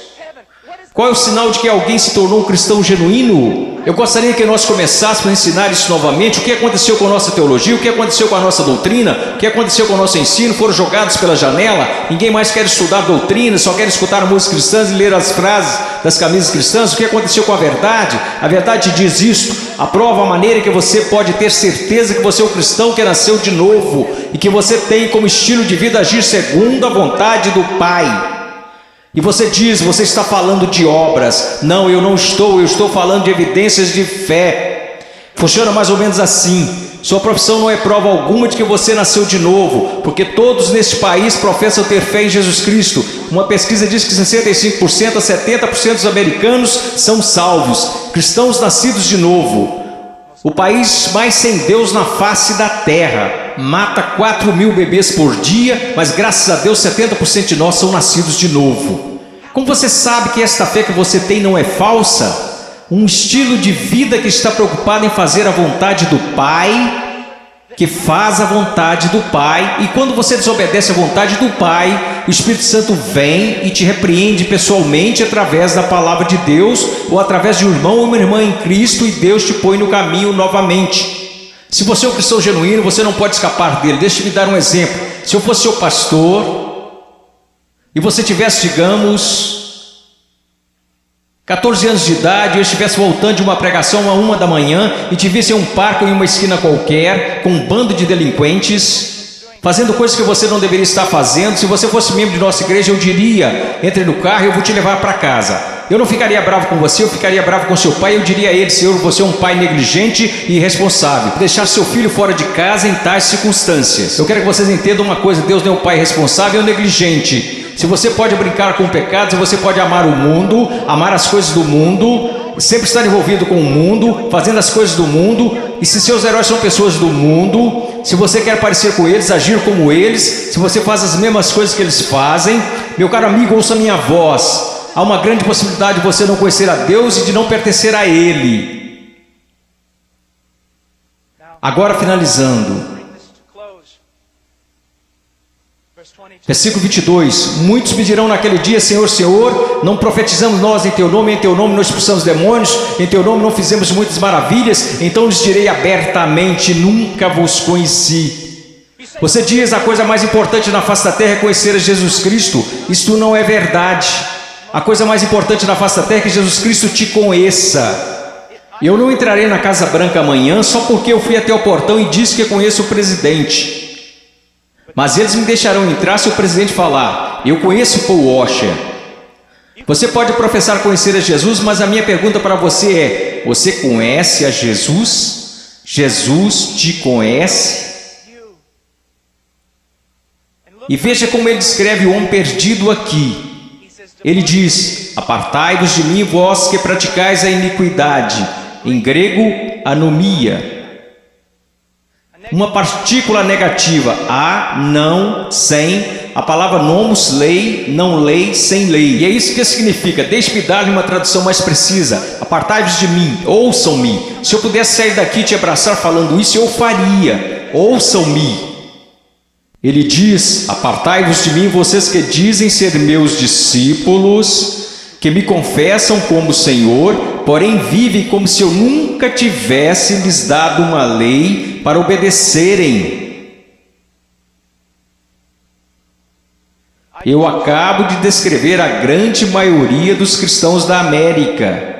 [SPEAKER 1] Qual é o sinal de que alguém se tornou um cristão genuíno? Eu gostaria que nós começássemos a ensinar isso novamente. O que aconteceu com a nossa teologia? O que aconteceu com a nossa doutrina? O que aconteceu com o nosso ensino? Foram jogados pela janela? Ninguém mais quer estudar doutrina, só quer escutar músicas cristãs e ler as frases das camisas cristãs. O que aconteceu com a verdade? A verdade diz isto. Aprova a maneira que você pode ter certeza que você é um cristão que nasceu de novo e que você tem como estilo de vida agir segundo a vontade do Pai. E você diz, você está falando de obras. Não, eu não estou, eu estou falando de evidências de fé. Funciona mais ou menos assim. Sua profissão não é prova alguma de que você nasceu de novo, porque todos neste país professam ter fé em Jesus Cristo. Uma pesquisa diz que 65% a 70% dos americanos são salvos, cristãos nascidos de novo. O país mais sem Deus na face da terra mata 4.000 bebês por dia, mas graças a Deus 70% de nós são nascidos de novo. Como você sabe que esta fé que você tem não é falsa? Um estilo de vida que está preocupado em fazer a vontade do Pai, que faz a vontade do Pai, e quando você desobedece a vontade do Pai, o Espírito Santo vem e te repreende pessoalmente através da palavra de Deus, ou através de um irmão ou uma irmã em Cristo, e Deus te põe no caminho novamente. Se você é um cristão genuíno, você não pode escapar dele. Deixa-me dar um exemplo. Se eu fosse seu pastor, e você tivesse, digamos, 14 anos de idade, eu estivesse voltando de uma pregação a 1 da manhã e te visse em um parque ou em uma esquina qualquer, com um bando de delinquentes, fazendo coisas que você não deveria estar fazendo. Se você fosse membro de nossa igreja, eu diria, entre no carro e eu vou te levar para casa. Eu não ficaria bravo com você, eu ficaria bravo com seu pai. Eu diria a ele, Senhor, você é um pai negligente e irresponsável, deixar seu filho fora de casa em tais circunstâncias. Eu quero que vocês entendam uma coisa, Deus não é um pai irresponsável ou negligente. Se você pode brincar com o pecado, se você pode amar o mundo, amar as coisas do mundo, sempre estar envolvido com o mundo, fazendo as coisas do mundo, e se seus heróis são pessoas do mundo, se você quer parecer com eles, agir como eles, se você faz as mesmas coisas que eles fazem, meu caro amigo, ouça a minha voz, há uma grande possibilidade de você não conhecer a Deus e de não pertencer a Ele. Agora finalizando, Versículo 22. Muitos me dirão naquele dia: Senhor, Senhor, não profetizamos nós em teu nome não expulsamos demônios, em teu nome não fizemos muitas maravilhas? Então lhes direi abertamente: nunca vos conheci. Você diz: a coisa mais importante na face da terra é conhecer a Jesus Cristo. Isto não é verdade. A coisa mais importante na face da terra é que Jesus Cristo te conheça. Eu não entrarei na Casa Branca amanhã só porque eu fui até o portão e disse que conheço o presidente. Mas eles me deixarão entrar se o presidente falar: eu conheço Paul Washer. Você pode professar conhecer a Jesus, mas a minha pergunta para você é: você conhece a Jesus? Jesus te conhece? E veja como ele descreve o homem perdido aqui. Ele diz: apartai-vos de mim, vós que praticais a iniquidade. Em grego, anomia. Uma partícula negativa, a, não, sem. A palavra nomos, lei, não lei, sem lei. E é isso que significa. Deixe-me dar-lhe uma tradução mais precisa. Apartai-vos de mim, ouçam-me. Se eu pudesse sair daqui e te abraçar falando isso, eu faria. Ouçam-me. Ele diz: apartai-vos de mim, vocês que dizem ser meus discípulos, que me confessam como Senhor, porém vivem como se eu nunca tivesse lhes dado uma lei para obedecerem. Eu acabo de descrever a grande maioria dos cristãos da América.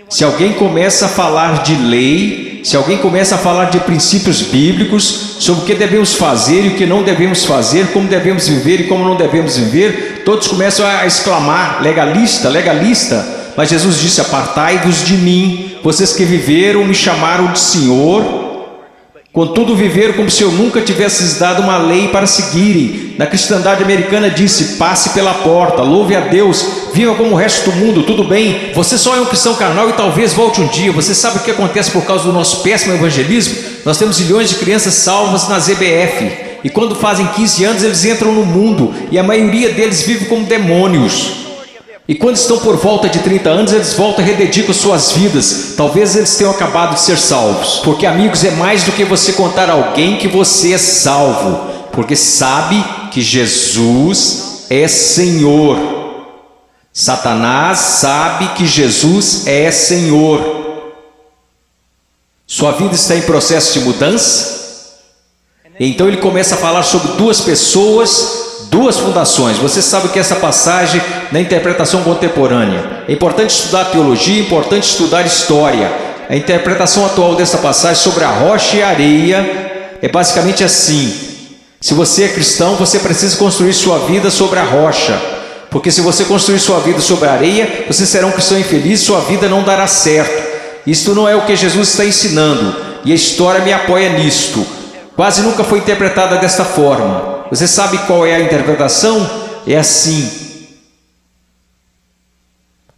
[SPEAKER 1] Se alguém começa a falar de lei, se alguém começa a falar de princípios bíblicos, sobre o que devemos fazer e o que não devemos fazer, como devemos viver e como não devemos viver, todos começam a exclamar: legalista, legalista. Mas Jesus disse: apartai-vos de mim, vocês que viveram, me chamaram de Senhor, contudo viveram como se eu nunca tivesse lhes dado uma lei para seguirem. Na cristandade americana disse: passe pela porta, louve a Deus, viva como o resto do mundo, tudo bem, você só é um cristão carnal e talvez volte um dia. Você sabe o que acontece por causa do nosso péssimo evangelismo? Nós temos milhões de crianças salvas na ZBF, e quando fazem 15 anos eles entram no mundo, e a maioria deles vive como demônios. E quando estão por volta de 30 anos, eles voltam e rededicam suas vidas. Talvez eles tenham acabado de ser salvos. Porque, amigos, é mais do que você contar a alguém que você é salvo. Porque sabe que Jesus é Senhor. Satanás sabe que Jesus é Senhor. Sua vida está em processo de mudança? Então ele começa a falar sobre duas pessoas, duas fundações. Você sabe que essa passagem na interpretação contemporânea é importante estudar teologia, é importante estudar história. A interpretação atual dessa passagem sobre a rocha e a areia é basicamente assim: se você é cristão, você precisa construir sua vida sobre a rocha, porque se você construir sua vida sobre a areia, você será um cristão infeliz, sua vida não dará certo. Isto não é o que Jesus está ensinando, e a história me apoia nisto. Quase nunca foi interpretada desta forma. Você sabe qual é a interpretação? É assim: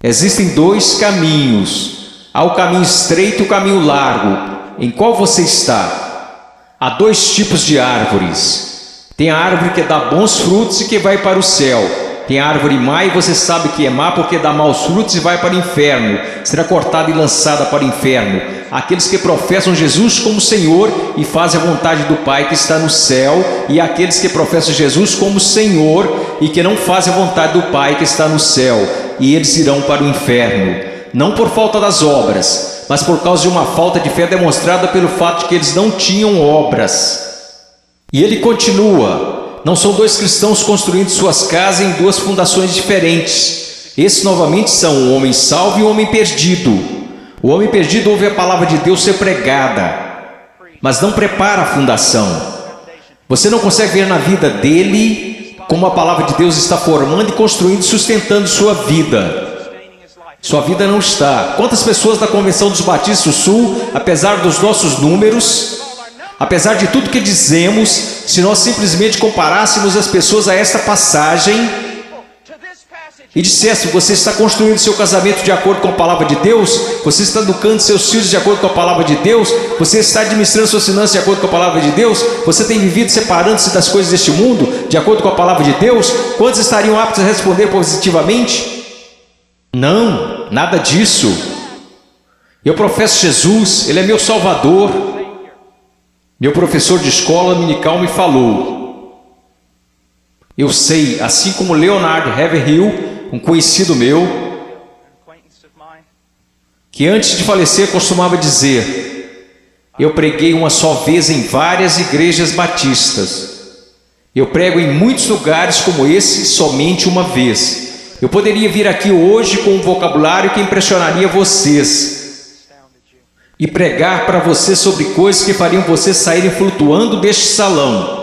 [SPEAKER 1] existem dois caminhos. Há o caminho estreito e o caminho largo. Em qual você está? Há dois tipos de árvores. Tem a árvore que dá bons frutos e que vai para o céu. Tem a árvore má, e você sabe que é má porque dá maus frutos e vai para o inferno. Será cortada e lançada para o inferno. Aqueles que professam Jesus como Senhor e fazem a vontade do Pai que está no céu, e aqueles que professam Jesus como Senhor e que não fazem a vontade do Pai que está no céu, e eles irão para o inferno, não por falta das obras, mas por causa de uma falta de fé demonstrada pelo fato de que eles não tinham obras. E ele continua: não são dois cristãos construindo suas casas em duas fundações diferentes. Esses novamente são o homem salvo e o homem perdido. O homem perdido ouve a palavra de Deus ser pregada, mas não prepara a fundação. Você não consegue ver na vida dele como a palavra de Deus está formando e construindo e sustentando sua vida. Sua vida não está. Quantas pessoas da Convenção dos Batistas do Sul, apesar dos nossos números, apesar de tudo que dizemos, se nós simplesmente comparássemos as pessoas a esta passagem e dissesse: você está construindo seu casamento de acordo com a palavra de Deus, você está educando seus filhos de acordo com a palavra de Deus, você está administrando suas finanças de acordo com a palavra de Deus, você tem vivido separando-se das coisas deste mundo de acordo com a palavra de Deus, quantos estariam aptos a responder positivamente? Não, nada disso. Eu professo Jesus, Ele é meu Salvador. Meu professor de escola dominical me falou: Eu sei, assim como Leonard Haverhill, um conhecido meu, que antes de falecer costumava dizer: eu preguei uma só vez em várias igrejas batistas. Eu prego em muitos lugares como esse somente uma vez. Eu poderia vir aqui hoje com um vocabulário que impressionaria vocês e pregar para vocês sobre coisas que fariam vocês saírem flutuando deste salão.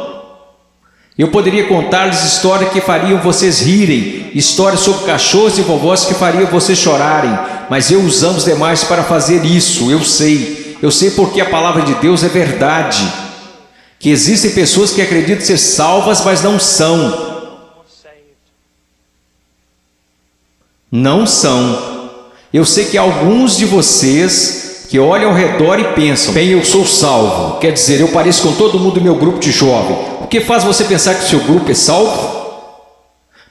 [SPEAKER 1] Eu poderia contar-lhes histórias que fariam vocês rirem, histórias sobre cachorros e vovós que fariam vocês chorarem, mas eu usamos demais para fazer isso. Eu sei porque a palavra de Deus é verdade, que existem pessoas que acreditam ser salvas, mas não são. Não são. Eu sei que alguns de vocês que olham ao redor e pensam: bem, eu sou salvo, quer dizer, eu pareço com todo mundo do meu grupo de jovem. O que faz você pensar que o seu grupo é salvo?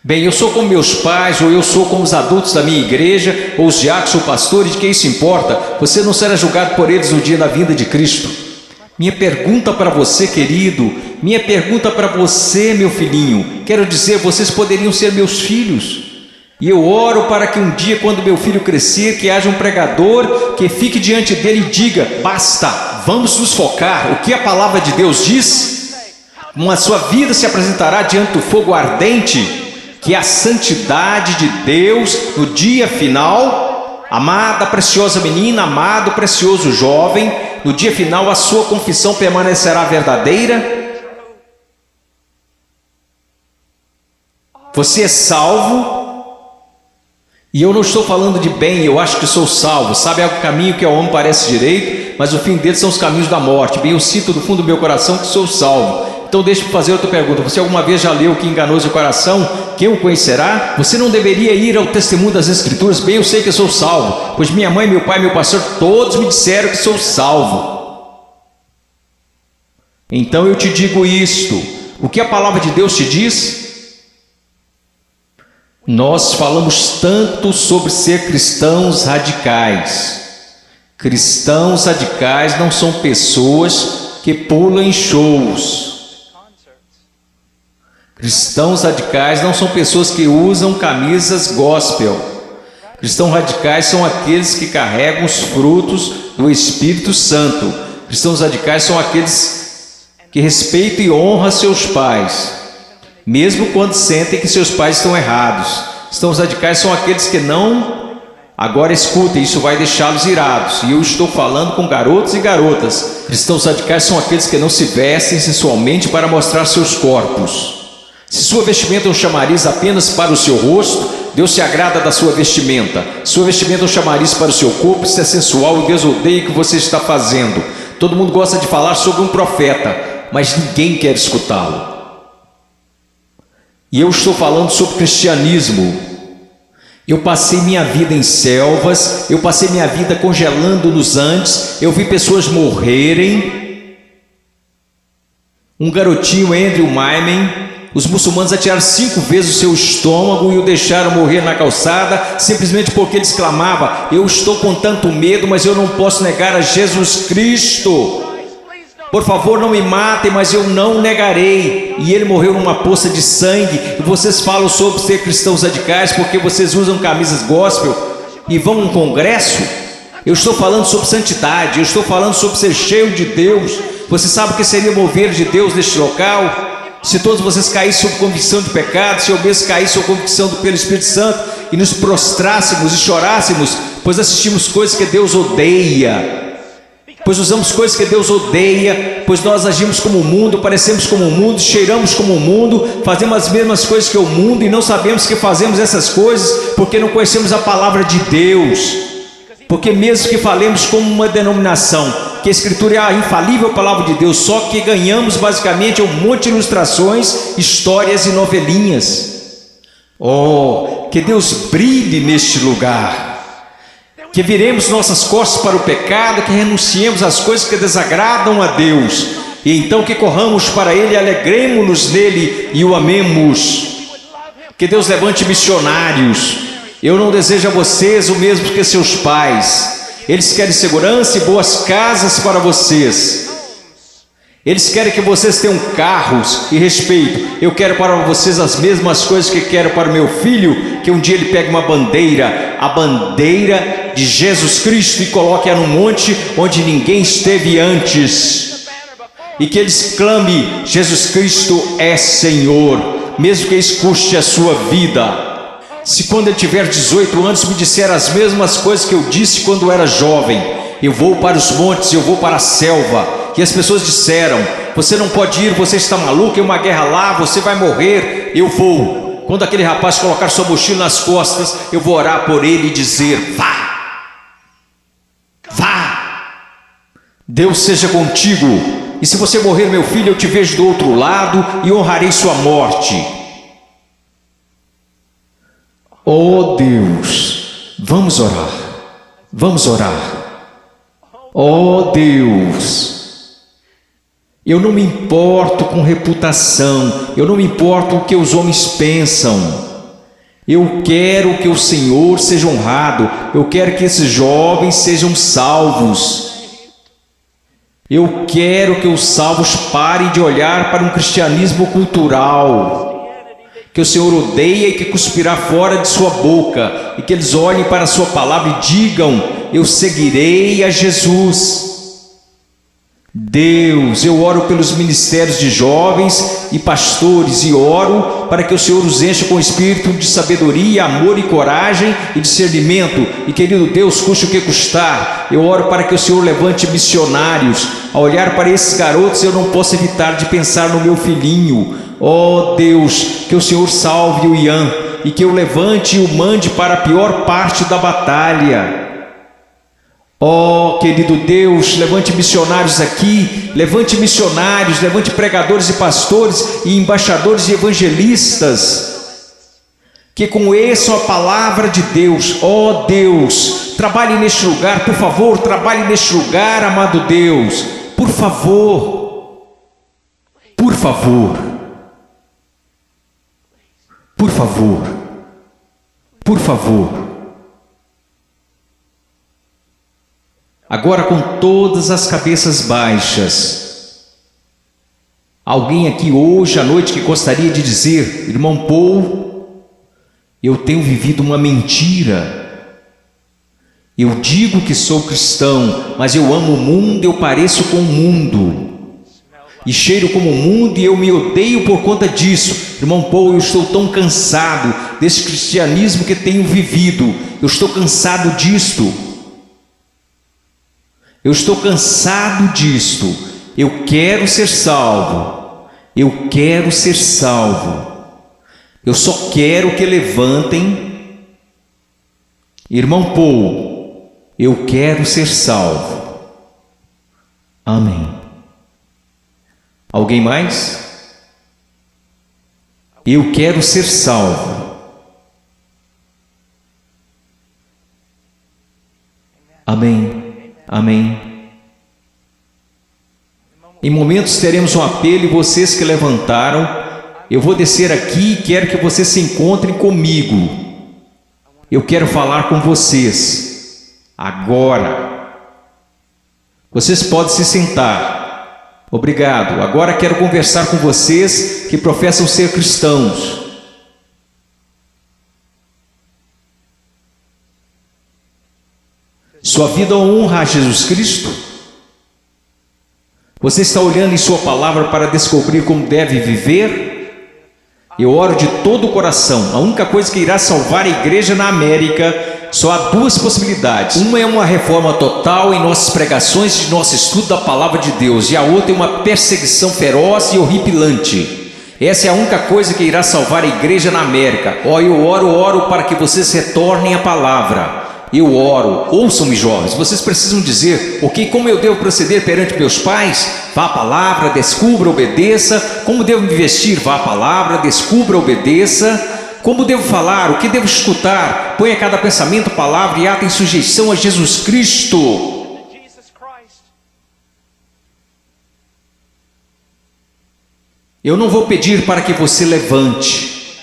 [SPEAKER 1] Bem, eu sou como meus pais, ou eu sou como os adultos da minha igreja, ou os diáconos ou pastores, de que isso importa? Você não será julgado por eles no dia da vinda de Cristo. Minha pergunta para você, querido, minha pergunta para você, meu filhinho, quero dizer, vocês poderiam ser meus filhos. E eu oro para que um dia, quando meu filho crescer, que haja um pregador que fique diante dele e diga: basta, vamos nos focar. O que a palavra de Deus diz? A sua vida se apresentará diante do fogo ardente, que é a santidade de Deus no dia final. Amada, preciosa menina, amado, precioso jovem, no dia final a sua confissão permanecerá verdadeira. Você é salvo. E eu não estou falando de bem, eu acho que sou salvo. Sabe, o caminho que ao homem parece direito, mas o fim dele são os caminhos da morte. Bem, eu sinto do fundo do meu coração que sou salvo. Então deixe-me fazer outra pergunta: você alguma vez já leu que enganoso o coração, quem o conhecerá? Você não deveria ir ao testemunho das Escrituras? Bem, eu sei que eu sou salvo, pois minha mãe, meu pai, meu pastor, todos me disseram que sou salvo. Então eu te digo isto: o que a palavra de Deus te diz? Nós falamos tanto sobre ser cristãos radicais. Cristãos radicais não são pessoas que pulam em shows. Cristãos radicais não são pessoas que usam camisas gospel. Cristãos radicais são aqueles que carregam os frutos do Espírito Santo. Cristãos radicais são aqueles que respeitam e honram seus pais, mesmo quando sentem que seus pais estão errados. Cristãos radicais são aqueles que não... Agora escutem, isso vai deixá-los irados. E eu estou falando com garotos e garotas. Cristãos radicais são aqueles que não se vestem sensualmente para mostrar seus corpos. Se sua vestimenta é um chamariz apenas para o seu rosto, Deus se agrada da sua vestimenta. Sua vestimenta é um chamariz para o seu corpo, isso é sensual e Deus odeia o que você está fazendo. Todo mundo gosta de falar sobre um profeta, mas ninguém quer escutá-lo. E eu estou falando sobre cristianismo. Eu passei minha vida em selvas, eu passei minha vida congelando nos Andes, eu vi pessoas morrerem. Um garotinho, Andrew Maimen, os muçulmanos atiraram 5 vezes o seu estômago e o deixaram morrer na calçada, simplesmente porque ele exclamava: eu estou com tanto medo, mas eu não posso negar a Jesus Cristo. Por favor, não me matem, mas eu não negarei. E ele morreu numa poça de sangue. E vocês falam sobre ser cristãos radicais porque vocês usam camisas gospel e vão a um congresso? Eu estou falando sobre santidade, eu estou falando sobre ser cheio de Deus. Você sabe o que seria mover de Deus neste local? Se todos vocês caíssem sob convicção de pecado, se eu mesmo caísse sob convicção pelo Espírito Santo e nos prostrássemos e chorássemos, pois assistimos coisas que Deus odeia. Pois usamos coisas que Deus odeia, pois nós agimos como o mundo, parecemos como o mundo, cheiramos como o mundo, fazemos as mesmas coisas que o mundo e não sabemos que fazemos essas coisas porque não conhecemos a palavra de Deus. Porque mesmo que falemos como uma denominação, que a Escritura é a infalível palavra de Deus, só que ganhamos basicamente um monte de ilustrações, histórias e novelinhas. Oh, que Deus brilhe neste lugar. Que viremos nossas costas para o pecado, que renunciemos às coisas que desagradam a Deus, e então que corramos para Ele, alegremos-nos nele e o amemos. Que Deus levante missionários. Eu não desejo a vocês o mesmo que seus pais. Eles querem segurança e boas casas para vocês. Eles querem que vocês tenham carros e respeito. Eu quero para vocês as mesmas coisas que quero para o meu filho, que um dia ele pegue uma bandeira, a bandeira de Jesus Cristo, e coloque-a num monte onde ninguém esteve antes, e que eles clame: Jesus Cristo é Senhor, mesmo que isso custe a sua vida. Se quando ele tiver 18 anos me disser as mesmas coisas que eu disse quando era jovem, eu vou para os montes, eu vou para a selva, e as pessoas disseram: você não pode ir, você está maluco, é uma guerra lá, você vai morrer. Eu vou. Quando aquele rapaz colocar sua mochila nas costas, eu vou orar por ele e dizer: vá, vá, Deus seja contigo, e se você morrer, meu filho, eu te vejo do outro lado e honrarei sua morte. Oh Deus, vamos orar, vamos orar. Oh Deus, eu não me importo com reputação, eu não me importo com o que os homens pensam. Eu quero que o Senhor seja honrado, eu quero que esses jovens sejam salvos. Eu quero que os salvos parem de olhar para um cristianismo cultural, que o Senhor odeia e que cuspirá fora de sua boca, e que eles olhem para a sua palavra e digam: eu seguirei a Jesus. Deus, eu oro pelos ministérios de jovens e pastores, e oro para que o Senhor os encha com espírito de sabedoria, amor e coragem e discernimento, e querido Deus, custe o que custar, eu oro para que o Senhor levante missionários. Ao olhar para esses garotos, eu não posso evitar de pensar no meu filhinho. Oh Deus, que o Senhor salve o Ian, e que eu levante e o mande para a pior parte da batalha. Oh, querido Deus, levante missionários aqui, levante missionários, levante pregadores e pastores e embaixadores e evangelistas, que conheçam a palavra de Deus. Oh Deus, trabalhe neste lugar, por favor, trabalhe neste lugar, amado Deus, por favor, por favor, por favor, por favor. Agora, com todas as cabeças baixas, alguém aqui hoje à noite que gostaria de dizer: irmão Paul, eu tenho vivido uma mentira. Eu digo que sou cristão, mas eu amo o mundo, eu pareço com o mundo, e cheiro como o mundo, e eu me odeio por conta disso. Irmão Paul, eu estou tão cansado desse cristianismo que tenho vivido, eu estou cansado disto. Eu estou cansado disto. Eu quero ser salvo. Eu quero ser salvo. Eu só quero que levantem. Irmão Paul, eu quero ser salvo. Amém. Alguém mais? Eu quero ser salvo. Amém. Amém. Em momentos teremos um apelo, e vocês que levantaram, eu vou descer aqui e quero que vocês se encontrem comigo. Eu quero falar com vocês agora. Vocês podem se sentar. Obrigado. Agora quero conversar com vocês que professam ser cristãos. Sua vida honra a Jesus Cristo? Você está olhando em sua palavra para descobrir como deve viver? Eu oro de todo o coração. A única coisa que irá salvar a igreja na América, só há duas possibilidades. Uma é uma reforma total em nossas pregações, de nosso estudo da palavra de Deus, e a outra é uma perseguição feroz e horripilante. Essa é a única coisa que irá salvar a igreja na América. Eu oro para que vocês retornem à palavra. Eu oro. Ouçam-me, jovens, vocês precisam dizer: ok, como eu devo proceder perante meus pais? Vá à palavra, descubra, obedeça. Como devo me vestir? Vá à palavra, descubra, obedeça. Como devo falar? O que devo escutar? Ponha cada pensamento, palavra e ato em sujeição a Jesus Cristo. Eu não vou pedir para que você levante,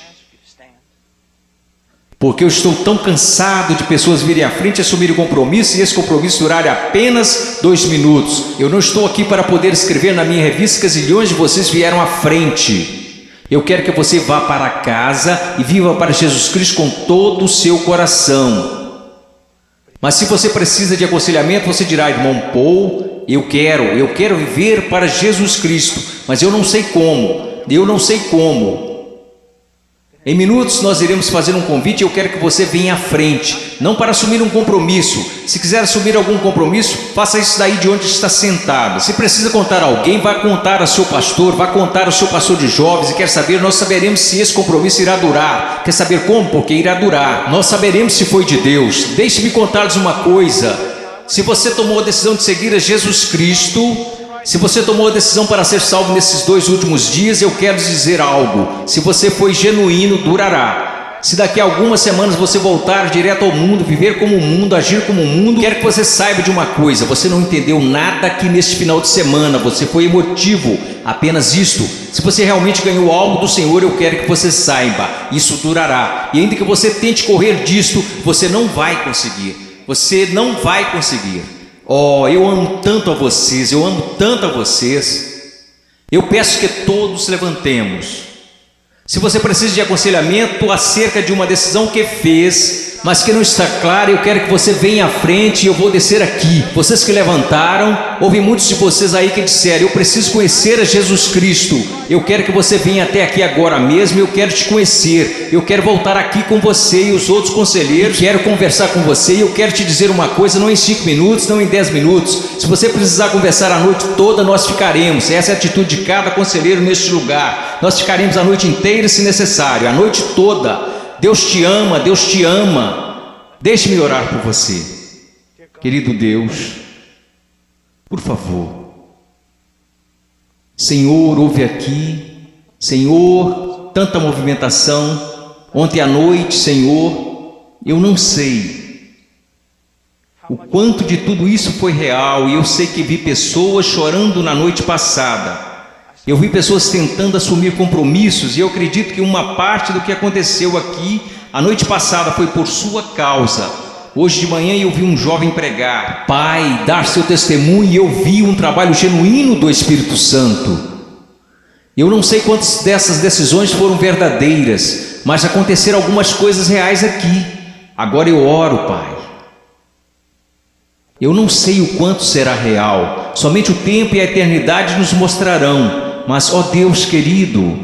[SPEAKER 1] porque eu estou tão cansado de pessoas virem à frente e assumirem o compromisso, e esse compromisso durar apenas 2 minutos. Eu não estou aqui para poder escrever na minha revista que zilhões de vocês vieram à frente. Eu quero que você vá para casa e viva para Jesus Cristo com todo o seu coração. Mas se você precisa de aconselhamento, você dirá: irmão Paul, eu quero viver para Jesus Cristo, mas eu não sei como. Em minutos nós iremos fazer um convite e eu quero que você venha à frente, não para assumir um compromisso. Se quiser assumir algum compromisso, faça isso daí de onde está sentado. Se precisa contar a alguém, vá contar ao seu pastor, vá contar ao seu pastor de jovens, e quer saber, nós saberemos se esse compromisso irá durar. Quer saber como? Porque irá durar. Nós saberemos se foi de Deus. Deixe-me contar-lhes uma coisa: se você tomou a decisão de seguir a Jesus Cristo, se você tomou a decisão para ser salvo nesses 2 últimos dias, eu quero dizer algo: se você foi genuíno, durará. Se daqui a algumas semanas você voltar direto ao mundo, viver como o mundo, agir como o mundo, quero que você saiba de uma coisa: você não entendeu nada aqui neste final de semana, você foi emotivo, apenas isto. Se você realmente ganhou algo do Senhor, eu quero que você saiba, isso durará. E ainda que você tente correr disto, você não vai conseguir. Oh, eu amo tanto a vocês, Eu peço que todos levantemos. Se você precisa de aconselhamento acerca de uma decisão que fez, mas que não está clara, eu quero que você venha à frente e eu vou descer aqui. Vocês que levantaram, houve muitos de vocês aí que disseram: eu preciso conhecer a Jesus Cristo. Eu quero que você venha até aqui agora mesmo, eu quero te conhecer. Eu quero voltar aqui com você e os outros conselheiros, quero conversar com você, e eu quero te dizer uma coisa, não em 5 minutos, não em 10 minutos. Se você precisar conversar a noite toda, nós ficaremos. Essa é a atitude de cada conselheiro neste lugar. Nós ficaremos a noite inteira, se necessário, a noite toda. Deus te ama. Deixe-me orar por você. Querido Deus, por favor, Senhor, ouve aqui. Senhor, tanta movimentação. Ontem à noite, Senhor, eu não sei o quanto de tudo isso foi real, e eu sei que vi pessoas chorando na noite passada. Eu vi pessoas tentando assumir compromissos, e eu acredito que uma parte do que aconteceu aqui a noite passada foi por sua causa. Hoje de manhã eu vi um jovem pregar, Pai, dar seu testemunho, e eu vi um trabalho genuíno do Espírito Santo. Eu não sei quantas dessas decisões foram verdadeiras, mas aconteceram algumas coisas reais aqui. Agora eu oro, Pai. Eu não sei o quanto será real, somente o tempo e a eternidade nos mostrarão. Mas, ó Deus querido,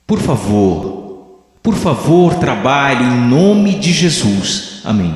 [SPEAKER 1] por favor, trabalhe em nome de Jesus. Amém.